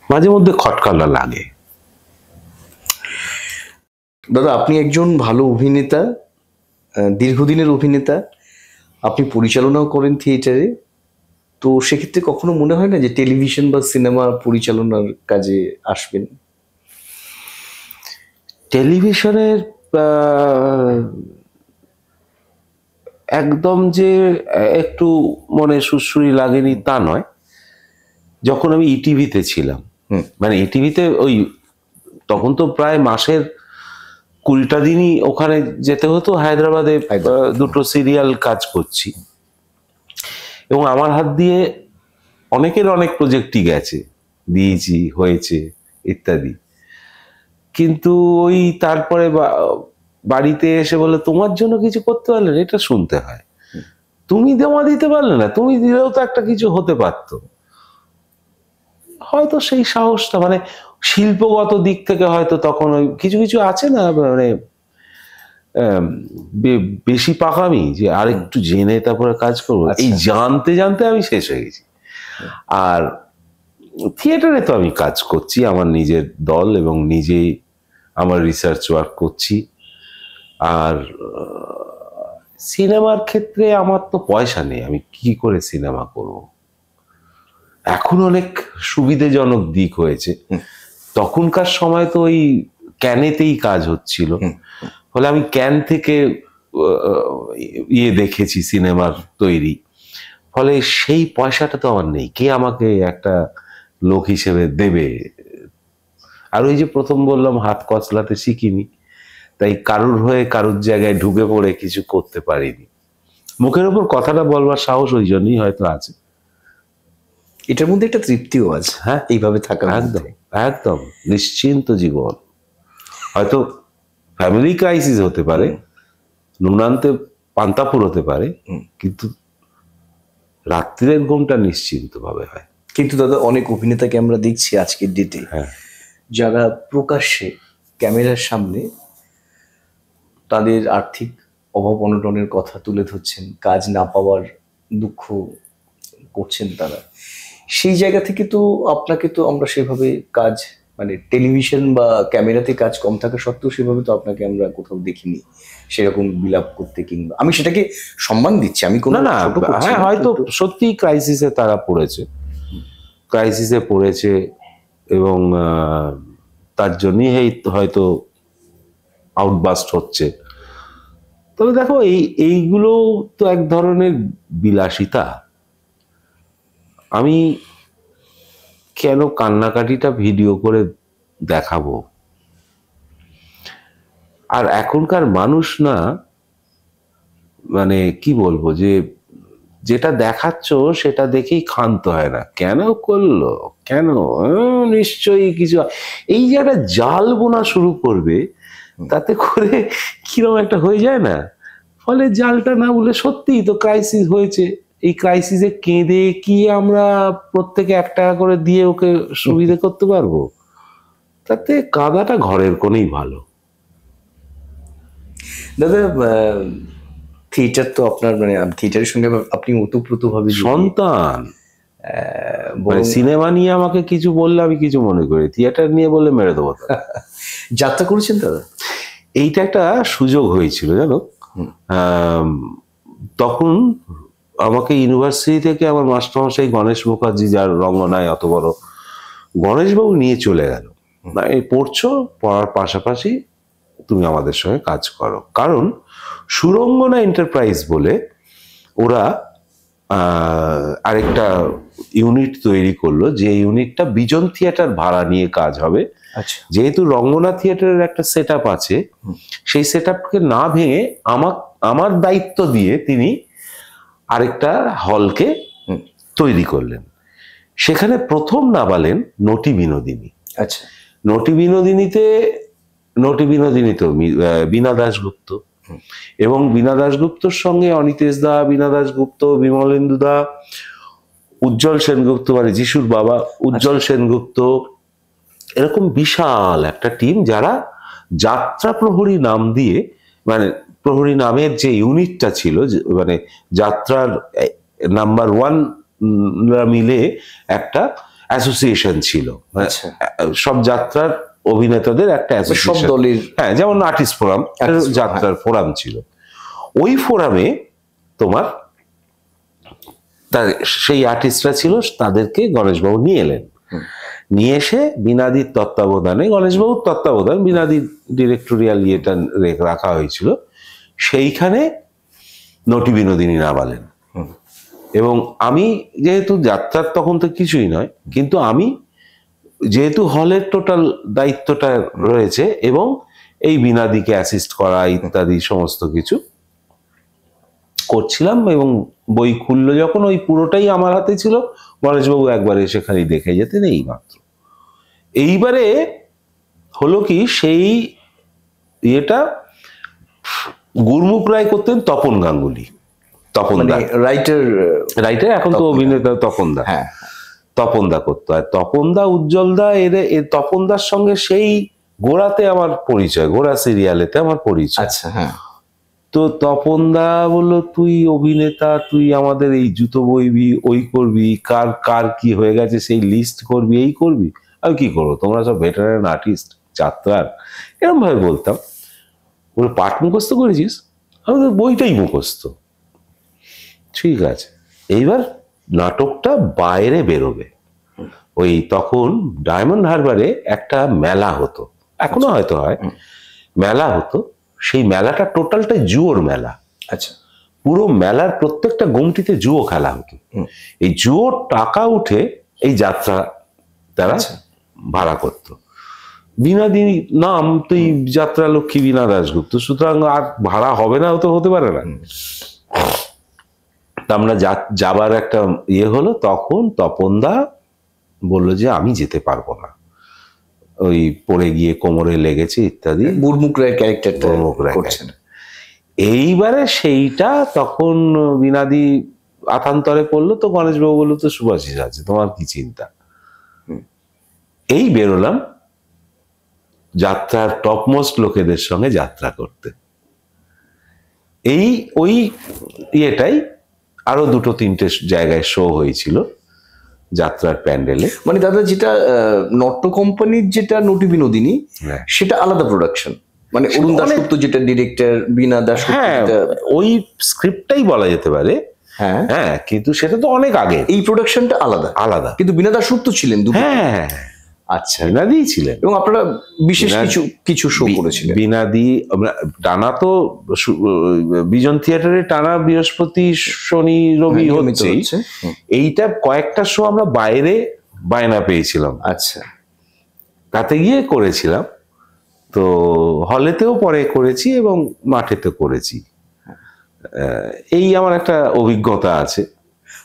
মাঝে মধ্যে খটকালা লাগে। দাদা আপনি একজন ভালো অভিনেতা, দীর্ঘদিনের অভিনেতা, আপনি পরিচালনাও করেন থিয়েটারে, তো সেক্ষেত্রে কখনো মনে হয় না যে টেলিভিশন বা সিনেমা পরিচালনার কাজে আসবেন? টেলিভিশনের একদম যে একটু মনে সুশ্রুই লাগেনি তা নয়। যখন আমি ইটিভিতে ছিলাম, মানে ইটিভিতে ওই তখন তো প্রায় মাসের 20টা দিনই ওখানে যেতে হতো, হায়দ্রাবাদে 2টো সিরিয়াল কাজ করছি, এবং আমার হাত দিয়ে অনেকের অনেক প্রজেক্টই গেছে, দিয়েছি, হয়েছে ইত্যাদি। কিন্তু ওই তারপরে বাড়িতে এসে বলে তোমার জন্য কিছু করতে পারলে না, এটা শুনতে হয়। তুমি জমা দিতে পারলে না, তুমি দিলেও তো একটা কিছু হতে পারতো। হয়তো সেই সাহসটা, মানে শিল্পগত দিক থেকে হয়তো তখন ওই কিছু কিছু আছে না, মানে বেশি পাকামি, যে আরেকটু জেনে তারপরে কাজ করবো, এই জানতে জানতে আমি শেষ হয়ে গেছি। আর থিয়েটারে তো আমি কাজ করছি, আমার নিজের দল, এবং নিজেই আমার রিসার্চ ওয়ার্ক করছি। আর সিনেমার ক্ষেত্রে আমার তো পয়সা নেই, আমি কি করে সিনেমা করব। এখন অনেক সুবিধাজনক দিক হয়েছে, তখনকার সময় তো ওই ক্যানেতেই কাজ হচ্ছিল, ফলে আমি ক্যান থেকে দেখেছি সিনেমার তৈরি, ফলে সেই পয়সাটা তো আমার নেই, কে আমাকে একটা লোক হিসেবে দেবে। আর ওই যে প্রথম বললাম হাত কচলাতে শিখিনি, তাই কারুর হয়ে কারুর জায়গায় ঢুকে পড়ে কিছু করতে পারিনি। মুখের উপর কথাটা বলবার সাহস ওই জন্যই হয়তো আছে। এটার মধ্যে একটা তৃপ্তিও আছে, হ্যাঁ, এইভাবে থাকা একদম একদম নিশ্চিন্ত জীবন। হয়তো ফ্যামিলি ক্রাইসিস হতে পারে, নুনান্তে পান্তাপুর হতে পারে, কিন্তু রাত্রির ঘুমটা নিশ্চিন্ত ভাবে হয়। কিন্তু দাদা অনেক অভিনেতাকে আমরা দেখছি আজকের ডেটে, যারা প্রকাশ্যে ক্যামেরার সামনে তাদের আর্থিক অভাব অনটনের কথা তুলে ধরছেন, কাজ না পাওয়ার দুঃখ করছেন তারা। সেই জায়গা থেকে তো আপনাকে তো আমরা সেভাবে কাজ, মানে টেলিভিশন বা ক্যামেরাতে কাজ কম থাকা সত্ত্বেও সেভাবে তো আপনাকে আমরা কোথাও দেখিনি সেরকম বিলাপ করতে, কিংবা আমি সেটাকে সম্মান দিচ্ছি, আমি কোনো না, হ্যাঁ হয়তো সত্যি ক্রাইসিসে তারা পড়েছে, এবং তার জন্যই হয়তো আউটবাস্ট হচ্ছে। তবে দেখো এইগুলো তো এক ধরনের বিলাসিতা। আমি কেন কান্নাকাটিটা ভিডিও করে দেখাবো? আর এখনকার মানুষ না, মানে কি বলবো, যে যেটা দেখাচ্ছ সেটা দেখেই ক্ষান্ত হয় না, কেন করলো, কেন, নিশ্চয়ই কিছু। এই যে একটা জাল বোনা শুরু করবে, তাতে করে কিরকম একটা হয়ে যায় না, ফলে জালটা না বলে সত্যিই তো ক্রাইসিস হয়েছে। এই ক্রাইসিসে কেঁদে কি আমরা প্রত্যেকে 1 টাকা করে দিয়ে ওকে সুবিধা করতে পারবো? তাতে কাঁদাটা ঘরের কোণেই ভালো। দাদা থিয়েটার তো আপনার, মানে থিয়েটারের সঙ্গে আপনি ওতপ্রোতভাবে সন্তান। সিনেমা নিয়ে আমাকে কিছু বললে আমি কিছু মনে করি, থিয়েটার নিয়ে বললে মেরে দেবো। যাত্রা করেছেন দাদা? এইটা একটা সুযোগ হয়েছিল জানো। তখন আমাকে ইউনিভার্সিটি থেকে আমার মাস্টারমশাই গণেশ মুখার্জি, যার রঙ্গনায় অত বড়, গণেশবাবু নিয়ে চলে গেল, এই পড়ছো, পড়ার পাশাপাশি তুমি আমাদের সঙ্গে কাজ করো। কারণ সুরঙ্গনা এন্টারপ্রাইজ বলে ওরা আরেকটা ইউনিট তৈরি করলো, যে ইউনিটটা বিজন থিয়েটার ভাড়া নিয়ে কাজ হবে। যেহেতু রঙ্গনা থিয়েটারের একটা সেট আপ আছে, সেই সেট আপকে না ভেঙে আমার দায়িত্ব দিয়ে তিনি আরেকটা হলকে তৈরি করলেন। সেখানে প্রথম নামালেন নটি বিনোদিনী। আচ্ছা, নটি বিনোদিনী তো বীণা দাশগুপ্ত, এবং বীণা দাশগুপ্তর সঙ্গে অনিতেশ দা, বীণা দাশগুপ্ত, বিমলেন্দু দা, উজ্জ্বল সেনগুপ্ত, মানে যিশুর বাবা উজ্জ্বল সেনগুপ্ত, এরকম বিশাল একটা টিম, যারা যাত্রা প্রহরী নাম দিয়ে, মানে প্রহরী নামের যে ইউনিটটা ছিল, মানে যাত্রার নাম্বার 1 মিলে একটা অ্যাসোসিয়েশন ছিল, সব যাত্রার অভিনেতাদের একটা অ্যাসোসিয়েশন, হ্যাঁ, যেমন আর্টিস্ট ফোরাম, যাত্রার ফোরাম ছিল। ওই ফোরামে তোমার সেই আর্টিস্টরা ছিল, তাদেরকে গণেশবাবু নিয়ে এলেন। নিয়ে এসে বীণাদির তত্ত্বাবধানে, গণেশবাবুর তত্ত্বাবধান, বীণাদির ডিরেক্টোরিয়াল ইয়েটা রাখা হয়েছিল। সেইখানে নটি বিনোদিনী নাবালেন। এবং আমি যেহেতু যাত্রার তখন তো কিছুই নয়, কিন্তু আমি যেহেতু হলের টোটাল দায়িত্বটা রয়েছে এবং এই বিনাদিকে অ্যাসিস্ট করা ইত্যাদি সমস্ত কিছু করছিলাম, এবং বই খুললো যখন ওই পুরোটাই আমার হাতে ছিল। গণেশবাবু একবার এসে খালি দেখে যেতেন, এই মাত্র। এইবারে হলো কি, সেই ইয়েটা গুরমুখ রায় করতেন তপন গাঙ্গুলি, তপন দা রাইটার, এখন তো অভিনেতা তপন দা। হ্যাঁ, তপন দা করতো। আর তপন দা, উজ্জ্বল দা, তপন দার সঙ্গে সেই গোড়াতে আমার পরিচয়, গোড়া সিরিয়ালেতে আমার পরিচয়। আচ্ছা, হ্যাঁ। তো তপন দা বললো, তুই অভিনেতা, তুই আমাদের এই জুতো বইবি, ওই করবি, কার কার কি হয়ে গেছে সেই লিস্ট করবি, এই করবি। আমি কি করবো, তোমরা সব ভেটারেন আর্টিস্ট, যাত্রার, এরকম ভাবে বলতাম। বলে, পাঠ মুখস্থ করেছিস? আমি তো বইটাই মুখস্থ। ঠিক আছে, এইবার নাটকটা বাইরে বেরোবে। ওই তখন ডায়মন্ড হারবারে একটা মেলা হতো, এখনো হয়তো হয়, মেলা হতো। সেই মেলাটা টোটালটাই জুয়োর মেলা। আচ্ছা। পুরো মেলার প্রত্যেকটা গুমটিতে জুয়ো খেলা হতো। এই জুয়োর টাকা উঠে এই যাত্রা তারা ভাড়া করত। বিনাদিনী নাম, তুই যাত্রা লক্ষ্মী বীণা দাশগুপ্ত, সুতরাং আর ভাড়া হবে না, তো হতে পারে না। আমরা যাবার একটা ইয়ে হলো, তখন তপনদা বললো যে আমি যেতে পারবো না, ওই পড়ে গিয়ে কোমরে লেগেছে ইত্যাদি। গুরমুখ রায়ের ক্যারেক্টারটা করছেন। এইবারে সেইটা তখন বিনাদি আথান্তরে পড়লো, তো গণেশবাবু বললো, তো সুভাষিস আছে, তোমার কি চিন্তা। এই বেরোলাম যাত্রার টপমোস্ট লোকেদের সঙ্গে যাত্রা করতে। এই ওই ইয়েটাই আরো দুটো তিনটে জায়গায় শো হয়েছিল যাত্রার প্যান্ডেলে। মানে দাদা, যেটা নট্য কোম্পানির যেটা নটি বিনোদিনী, সেটা আলাদা প্রোডাকশন, মানে অরুণ দাশগুপ্ত যেটা ডিরেক্টর, বীণা দাশগুপ্ত, ওই স্ক্রিপ্টটাই বলা যেতে পারে। হ্যাঁ, হ্যাঁ, কিন্তু সেটা তো অনেক আগে। এই প্রোডাকশনটা আলাদা আলাদা, কিন্তু বীণা দাশগুপ্ত ছিলেন দুটো। হ্যাঁ, আচ্ছা, বিনাদি ছিলেন, এবং আপনারা বিশেষ কিছু শো করেছিলেন। বিনাদি টানা তো বিজন থিয়েটারে টানা বৃহস্পতি শনি রবি হচ্ছে। এইটা কয়েকটা শো আমরা বাইরে বায়না পেয়েছিলাম। আচ্ছা, তাতে গিয়ে করেছিলাম। তো হলেতেও পরে করেছি এবং মাঠেতে করেছি। এই আমার একটা অভিজ্ঞতা আছে।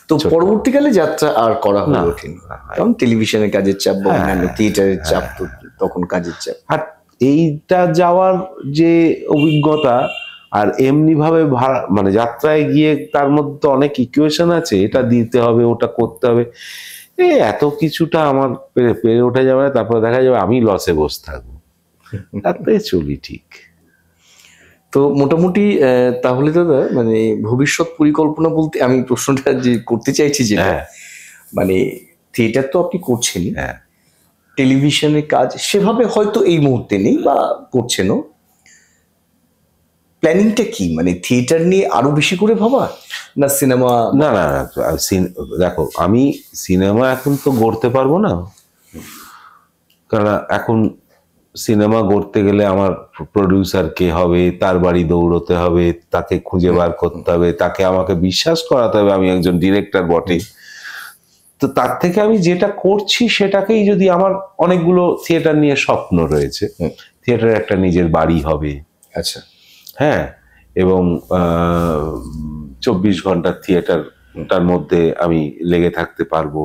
তো পরবর্তীকালে যাত্রা আর করা হয়ে ওঠেনি, কারণ টেলিভিশনের কাজের চাপ বা অন্যান্য থিয়েটারের চাপ, তো তখন কাজের চাপ। আর এইটা যাওয়ার যে অভিজ্ঞতা, আর এমনি ভাবে মানে যাত্রায় গিয়ে তার মধ্যে অনেক ইকুয়েশন আছে, এটা দিতে হবে, ওটা করতে হবে, এত কিছুটা আমার পেরে ওঠা যাবে না। তারপর দেখা যাবে আমি লসে বসে থাকবো, তাতে চলি। ঠিক। তো মোটামুটি তাহলে দাদা, মানে ভবিষ্যৎ পরিকল্পনা বলতে আমি প্রশ্নটা যে করতে চাইছি, যে মানে থিয়েটার তো আপনি করছেনই, টেলিভিশনের কাজ সেভাবে হয়তো এই মুহূর্তে নেই বা করছেনও, প্ল্যানিংটা কি? মানে থিয়েটার নিয়ে আরো বেশি করে ভাবা, না সিনেমা? না না, দেখো, আমি সিনেমা এখন তো গড়তে পারবো না, কারণ এখন সিনেমা গড়তে গেলে আমার প্রডিউসার কে হবে, তার বাড়ি দৌড়তে হবে, তাকে খুঁজে বার করতে হবে, তাকে আমাকে বিশ্বাস করাতে হবে আমি একজন ডিরেক্টর বটে। তো তার থেকে আমি যেটা করছি সেটাকেই, যদি আমার অনেকগুলো থিয়েটার নিয়ে স্বপ্ন রয়েছে, থিয়েটারের একটা নিজের বাড়ি হবে। আচ্ছা, হ্যাঁ, এবং 24 ঘন্টার থিয়েটারটার মধ্যে আমি লেগে থাকতে পারবো।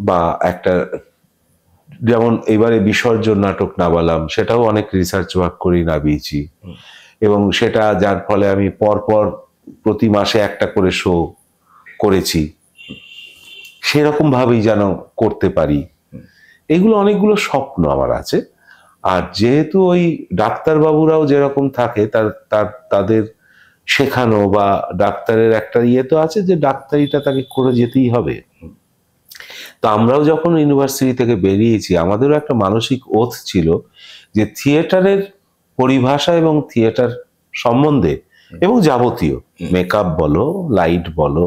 বা একটা, যেমন এবারে বিসর্জন নাটক নামালাম, সেটাও অনেক রিসার্চ ওয়ার্ক করেই নামিয়েছি, এবং সেটা যার ফলে আমি পরপর প্রতি মাসে একটা করে শো করেছি, সেরকম ভাবেই যেন করতে পারি। এগুলো অনেকগুলো স্বপ্ন আমার আছে। আর যেহেতু ওই ডাক্তারবাবুরাও যেরকম থাকে, তাদের শেখানো বা ডাক্তারের একটা ইয়ে তো আছে যে ডাক্তারিটা তাকে করে যেতেই হবে। তো আমরাও যখন ইউনিভার্সিটি থেকে বেরিয়েছি, আমাদেরও একটা মানসিক ওথ ছিল যে থিয়েটারের পরিভাষা এবং থিয়েটার সম্বন্ধে, এবং যাবতীয় মেকআপ বলো, লাইট বলো,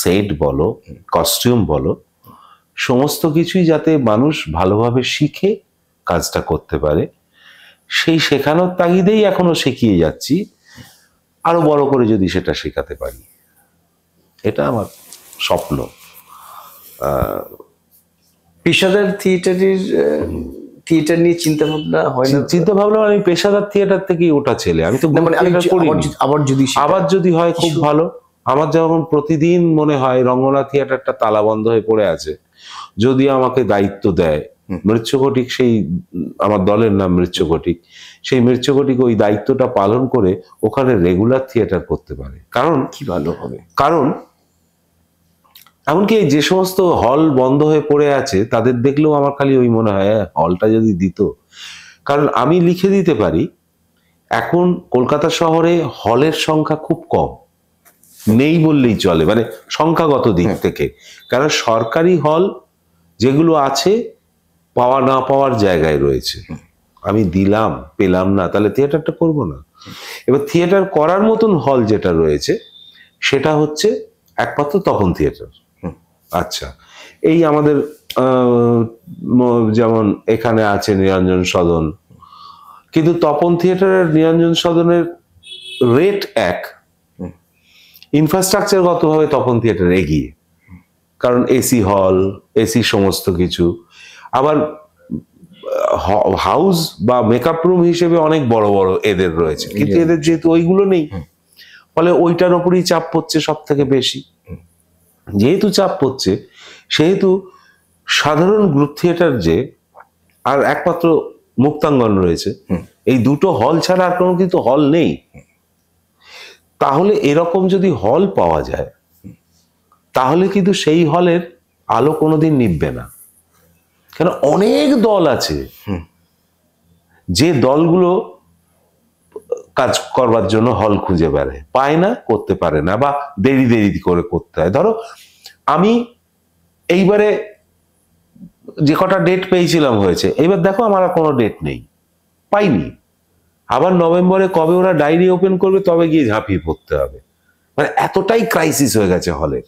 সেট বলো, কস্টিউম বলো, সমস্ত কিছুই যাতে মানুষ ভালোভাবে শিখে কাজটা করতে পারে, সেই শেখানোর তাগিদেই এখনো শিখিয়ে যাচ্ছি। আরো বড় করে যদি সেটা শেখাতে পারি, এটা আমার স্বপ্ন। পেশাদার থিয়েটার নিয়ে চিন্তা ভাবনা হয় না? চিন্তা ভাবনা আমি পেশাদার থিয়েটার থেকেই ওটা ছেলে, আমি তো আবার যদি হয় খুব ভালো। আমার যখন প্রতিদিন মনে হয় রঙ্গনাথ থিয়েটারটা তালা বন্ধ হয়ে পড়ে আছে, যদি আমাকে দায়িত্ব দেয় মৃচ্ছকটিক, সেই আমার দলের নাম মৃচ্ছকটিক, সেই মৃচ্ছকটিক ওই দায়িত্বটা পালন করে ওখানে রেগুলার থিয়েটার করতে পারে, কারণ কি ভালো হবে। কারণ এমনকি যে সমস্ত হল বন্ধ হয়ে পড়ে আছে তাদের দেখলেও আমার খালি ওই মনে হয় হলটা যদি দিত। কারণ আমি লিখে দিতে পারি, এখন কলকাতা শহরে হলের সংখ্যা খুব কম, নেই বললেই চলে, মানে সংখ্যাগত দিক থেকে। কারণ সরকারি হল যেগুলো আছে পাওয়া না পাওয়ার জায়গায় রয়েছে। আমি দিলাম, পেলাম না, তাহলে থিয়েটারটা করব না। এবার থিয়েটার করার মতন হল যেটা রয়েছে সেটা হচ্ছে একমাত্র তপন থিয়েটার। আচ্ছা, এই আমাদের যেমন এখানে আছে নিরঞ্জন সদন, কিন্তু তপন থিয়েটারের নিরঞ্জন সদনের রেট এক, ইনফ্রাস্ট্রাকচারগত ভাবে তপন থিয়েটার এগিয়ে, কারণ এসি হল, এসি সমস্ত কিছু, আবার হাউস বা মেকআপ রুম হিসেবে অনেক বড় বড় এদের রয়েছে, কিন্তু এদের যেহেতু ওইগুলো নেই, ফলে ওইটার ওপরই চাপ পড়ছে সব থেকে বেশি। যেহেতু চাপ পড়ছে, সেহেতু সাধারণ গ্রুপ থিয়েটার যে আর একমাত্র মুক্তাঙ্গন রয়েছে, এই দুটো হল ছাড়া আর কোনো কিন্তু হল নেই। তাহলে এরকম যদি হল পাওয়া যায়, তাহলে কিন্তু সেই হলের আলো কোনোদিন নিভবে না। কেন, অনেক দল আছে যে দলগুলো কাজ করবার জন্য হল খুঁজে বেড়ায়, পায় না, করতে পারে না, বা দেরি দেরি করে করতে হয়। ধরো আমি এইবারে যে কটা ডেট পেয়েছিলাম হয়েছে, এইবার দেখো আমার আর কোনো ডেট নেই, পাইনি। আবার নভেম্বরে কবে ওরা ডায়েরি ওপেন করবে তবে গিয়ে ঝাঁপিয়ে পড়তে হবে, মানে এতটাই ক্রাইসিস হয়ে গেছে হলের।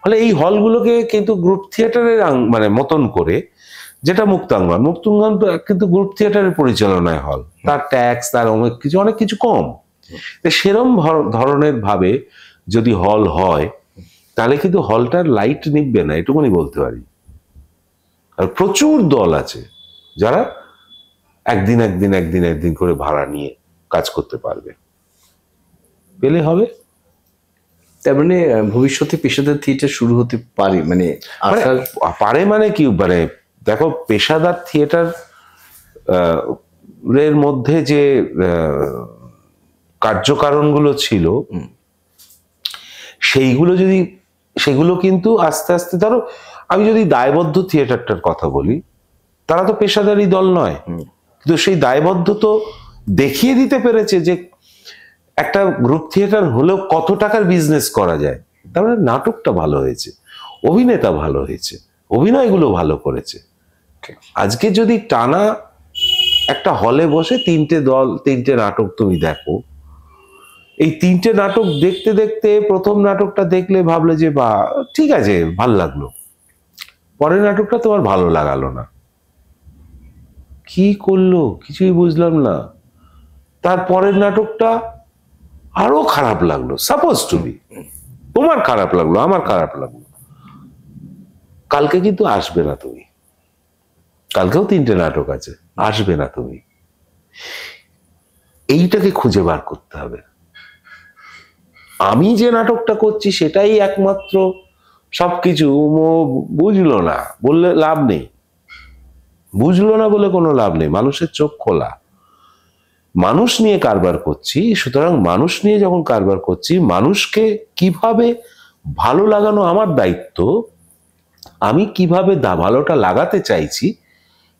ফলে এই হলগুলোকে কিন্তু গ্রুপ থিয়েটারের মানে মতন করে, যেটা মুক্তাঙ্গন তো কিন্তু গ্রুপ থিয়েটারের পরিচালনায় হল, তার ট্যাক্স, তার অনেক কিছু কম। সেরম ধরনের ভাবে যদি হল হয়, তাহলে কিন্তু হলটার লাইট নিববে না, এটুকুনি বলতে পারি। আর প্রচুর দল আছে যারা একদিন করে ভাড়া নিয়ে কাজ করতে পারবে, পেলে হবে। তার মানে ভবিষ্যতে পেশাদার থিয়েটার শুরু হতে পারে, মানে পারে মানে কি, মানে দেখো পেশাদার থিয়েটার এর মধ্যে যে কার্যকারণগুলো ছিল, সেগুলো কিন্তু আস্তে আস্তে, ধরো আমি যদি দায়বদ্ধ থিয়েটারটার কথা বলি, তারা তো পেশাদারি দল নয়, কিন্তু সেই দায়বদ্ধ তো দেখিয়ে দিতে পেরেছে যে একটা গ্রুপ থিয়েটার হলেও কত টাকার বিজনেস করা যায়। তার মানে নাটকটা ভালো হয়েছে, অভিনেতা ভালো হয়েছে, অভিনয়গুলো ভালো করেছে। আজকে যদি টানা একটা হলে বসে তিনটে নাটক তুমি দেখো, এই তিনটে নাটক দেখতে দেখতে প্রথম নাটকটা দেখলে ভাবলে যে বা ঠিক আছে, ভাল লাগলো, পরের নাটকটা তোমার ভালো লাগালো না, কি করলো কিছুই বুঝলাম না, তার পরের নাটকটা আরো খারাপ লাগলো, সাপোজ টু বি, তোমার খারাপ লাগলো, আমার খারাপ লাগলো, কালকে কিন্তু আসবে না তুমি, কালকেও তিনটে নাটক আছে, আসবে না তুমি। এইটাকে খুঁজে বার করতে হবে। আমি যে নাটকটা করছি সেটাই একমাত্র সবকিছু, বুঝলো না বললে লাভ নেই, বুঝলো না বলে কোনো লাভ নেই। মানুষের চোখ খোলা, মানুষ নিয়ে কারবার করছি, সুতরাং মানুষ নিয়ে যখন কারবার করছি, মানুষকে কিভাবে ভালো লাগানো আমার দায়িত্ব, আমি কিভাবে ভালোটা লাগাতে চাইছি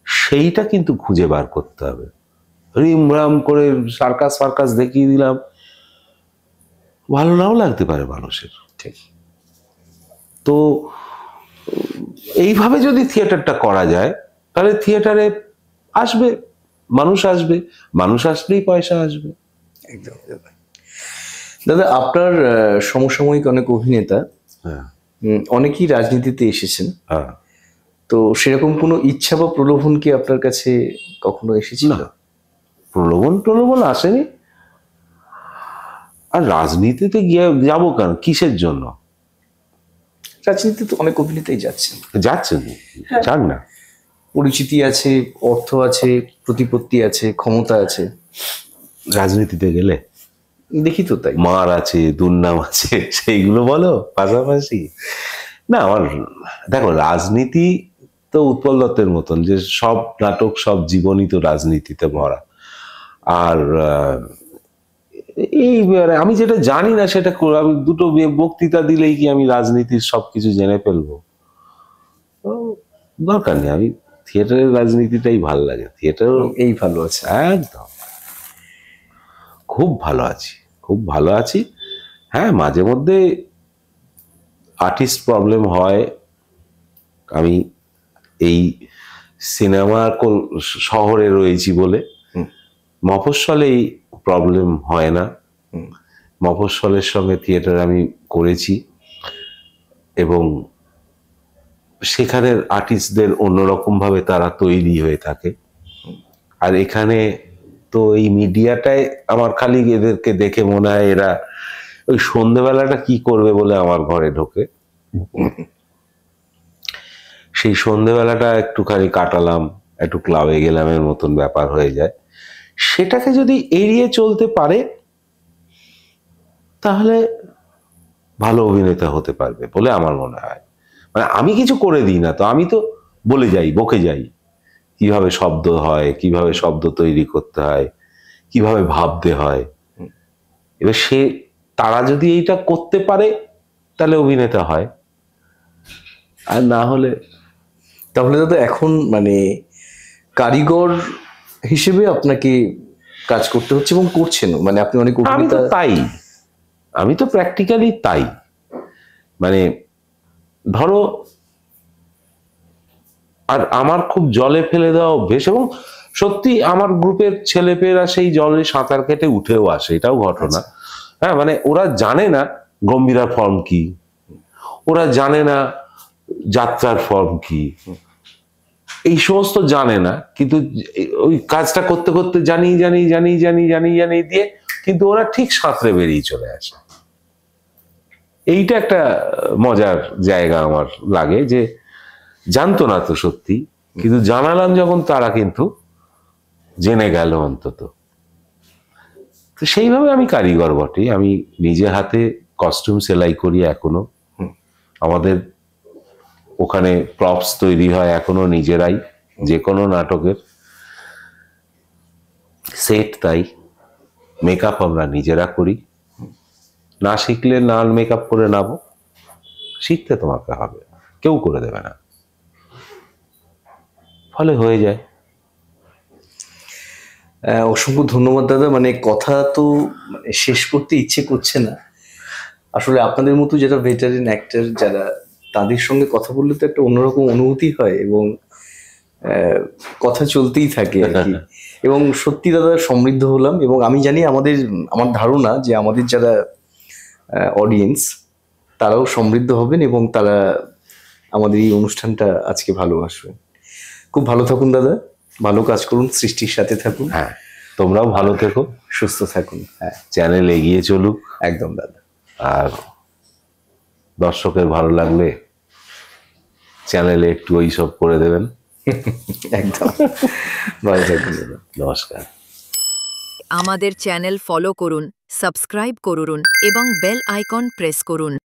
সেইটা কিন্তু খুঁজে বার করতে হবে। রিমরাম করে সার্কাস দেখিয়ে দিলাম, ভালো নাও লাগতে পারে মানুষের। ঠিক, তো এইভাবে যদি থিয়েটারটা করা যায়, তাহলে থিয়েটারে আসবে মানুষ, মানুষ আসলেই পয়সা আসবে। একদম। দাদা, আপনার সমসাময়িক অনেক অভিনেতা অনেকেই রাজনীতিতে এসেছেন, তো সেরকম কোনো ইচ্ছা বা প্রলোভন কি আপনার কাছে কখনো এসেছিল? প্রলোভন আসেনি। আর রাজনীতিতে গিয়ে যাবো কেন, কিসের জন্য? রাজনীতি তো অনেক অভিনেতাই যাচ্ছেন, যাচ্ছেন, যাক না। পরিচিতি আছে, অর্থ আছে, প্রতিপত্তি আছে, ক্ষমতা আছে। রাজনীতিতে গেলে দেখি তো তাই, মার আছে, দুর্নাম আছে, সেইগুলো বলো পাশাপাশি। না, আমার দেখো, রাজনীতি তো উৎপল দত্তের মতন, যে সব নাটক সব জীবনই তো রাজনীতিতে ভরা। আর এই আমি যেটা জানি না সেটা আমি দুটো বক্তৃতা দিলেই কি আমি রাজনীতির সবকিছু জেনে ফেলবো? দরকার নেই। আমি থিয়েটারের রাজনীতিটাই ভালো লাগে, থিয়েটার এই ভালো আছে, একদম খুব ভালো আছি, খুব ভালো আছি। হ্যাঁ, মাঝে মধ্যে আর্টিস্ট প্রবলেম হয়। আমি এই সিনেমা শহরে রয়েছি বলে, মফস্বলে এই প্রবলেম হয় না। মফস্বলের সঙ্গে থিয়েটার আমি করেছি এবং সেখানের আর্টিস্টদের অন্যরকম ভাবে তারা তৈরি হয়ে থাকে। আর এখানে তো এই মিডিয়াটায় আমার খালি এদেরকে দেখে মনে হয় এরা ওই সন্ধ্যেবেলাটা কি করবে বলে আমার ঘরে ঢোকে। সেই সন্ধ্যেবেলাটা একটুখানি কাটালাম, একটু ক্লাবে গেলাম, এর মতন ব্যাপার হয়ে যায়। সেটাকে যদি এড়িয়ে চলতে পারে তাহলে ভালো অভিনেতা হতে পারবে বলে আমার মনে হয়। মানে আমি কিছু করে দিই না তো, আমি তো বলে যাই, বকে যাই কিভাবে শব্দ হয়, কিভাবে শব্দ তৈরি করতে হয়, কিভাবে ভাবতে হয়। এবার তারা যদি এইটা করতে পারে তাহলে অভিনেতা হয়, আর না হলে তাহলে দাদা এখন মানে কারিগর হিসেবে আপনাকে কাজ করতে হচ্ছে এবং করছেন, মানে আপনি অনেক আমি তো তাই, আমি তো প্র্যাকটিক্যালি তাই। মানে ধরো, আর আমার খুব জলে ফেলে দেওয়া অভ্যেস, এবং সত্যি আমার গ্রুপের ছেলেপেয়েরা সেই জলে সাঁতার কেটে উঠেও আসে, এটাও ঘটনা। হ্যাঁ, মানে ওরা জানে না গম্ভীরা ফর্ম কি, ওরা জানে না যাত্রার ফর্ম কি, এই সমস্ত জানে না, কিন্তু ওই কাজটা করতে করতে জানি জানি জানি জানি জানি জানি দিয়ে কিন্তু ওরা ঠিক সাঁতরে বেরিয়ে চলে আসে। এইটা একটা মজার জায়গা আমার লাগে, যে জানতো না তো সত্যি, কিন্তু জানালাম যখন তারা কিন্তু জেনে গেল অন্তত। তো সেইভাবে আমি কারিগর বটে। আমি নিজে হাতে কস্টিউম সেলাই করি এখনো, আমাদের ওখানে প্রপস তৈরি হয় এখনো নিজেরাই, যে কোনো নাটকের সেট তাই, মেকআপ আমরা নিজেরা করি। না শিখলে না মেকআপ করে নাবো, শিখতে তোমাকে হবে, কেউ করে দেবে না, ফলে হয়ে যায়। অসংখ্য ধন্যবাদ দাদা। মানে কথা তো শেষ করতে ইচ্ছে করছে না আসলে। আপনাদের মতো যারা ভেটারেন অ্যাক্টর যারা, তাদের সঙ্গে কথা বললে তো একটা অন্যরকম অনুভূতি হয় এবং কথা চলতেই থাকে আর কি। এবং সত্যি দাদা সমৃদ্ধ হলাম, এবং আমি জানি আমার ধারণা যে আমাদের যারা অডিয়েন্স তারাও সমৃদ্ধ হবেন এবং তারা আমাদের এই অনুষ্ঠানটা আজকে ভালোবাসবেন। খুব ভালো থাকুন দাদা, ভালো কাজ করুন, সৃষ্টির সাথে থাকুন। হ্যাঁ, তোমরাও ভালো থেকো, সুস্থ থাকুন। হ্যাঁ, চ্যানেল এগিয়ে চলুক। একদম দাদা। আর দর্শকের ভালো লাগলে চ্যানেলে একটু ওইসব করে দেবেন। একদম ভালো থাকুন দাদা, নমস্কার। আমাদের চ্যানেল ফলো করুন, সাবস্ক্রাইব করুন এবং বেল আইকন প্রেস করুন।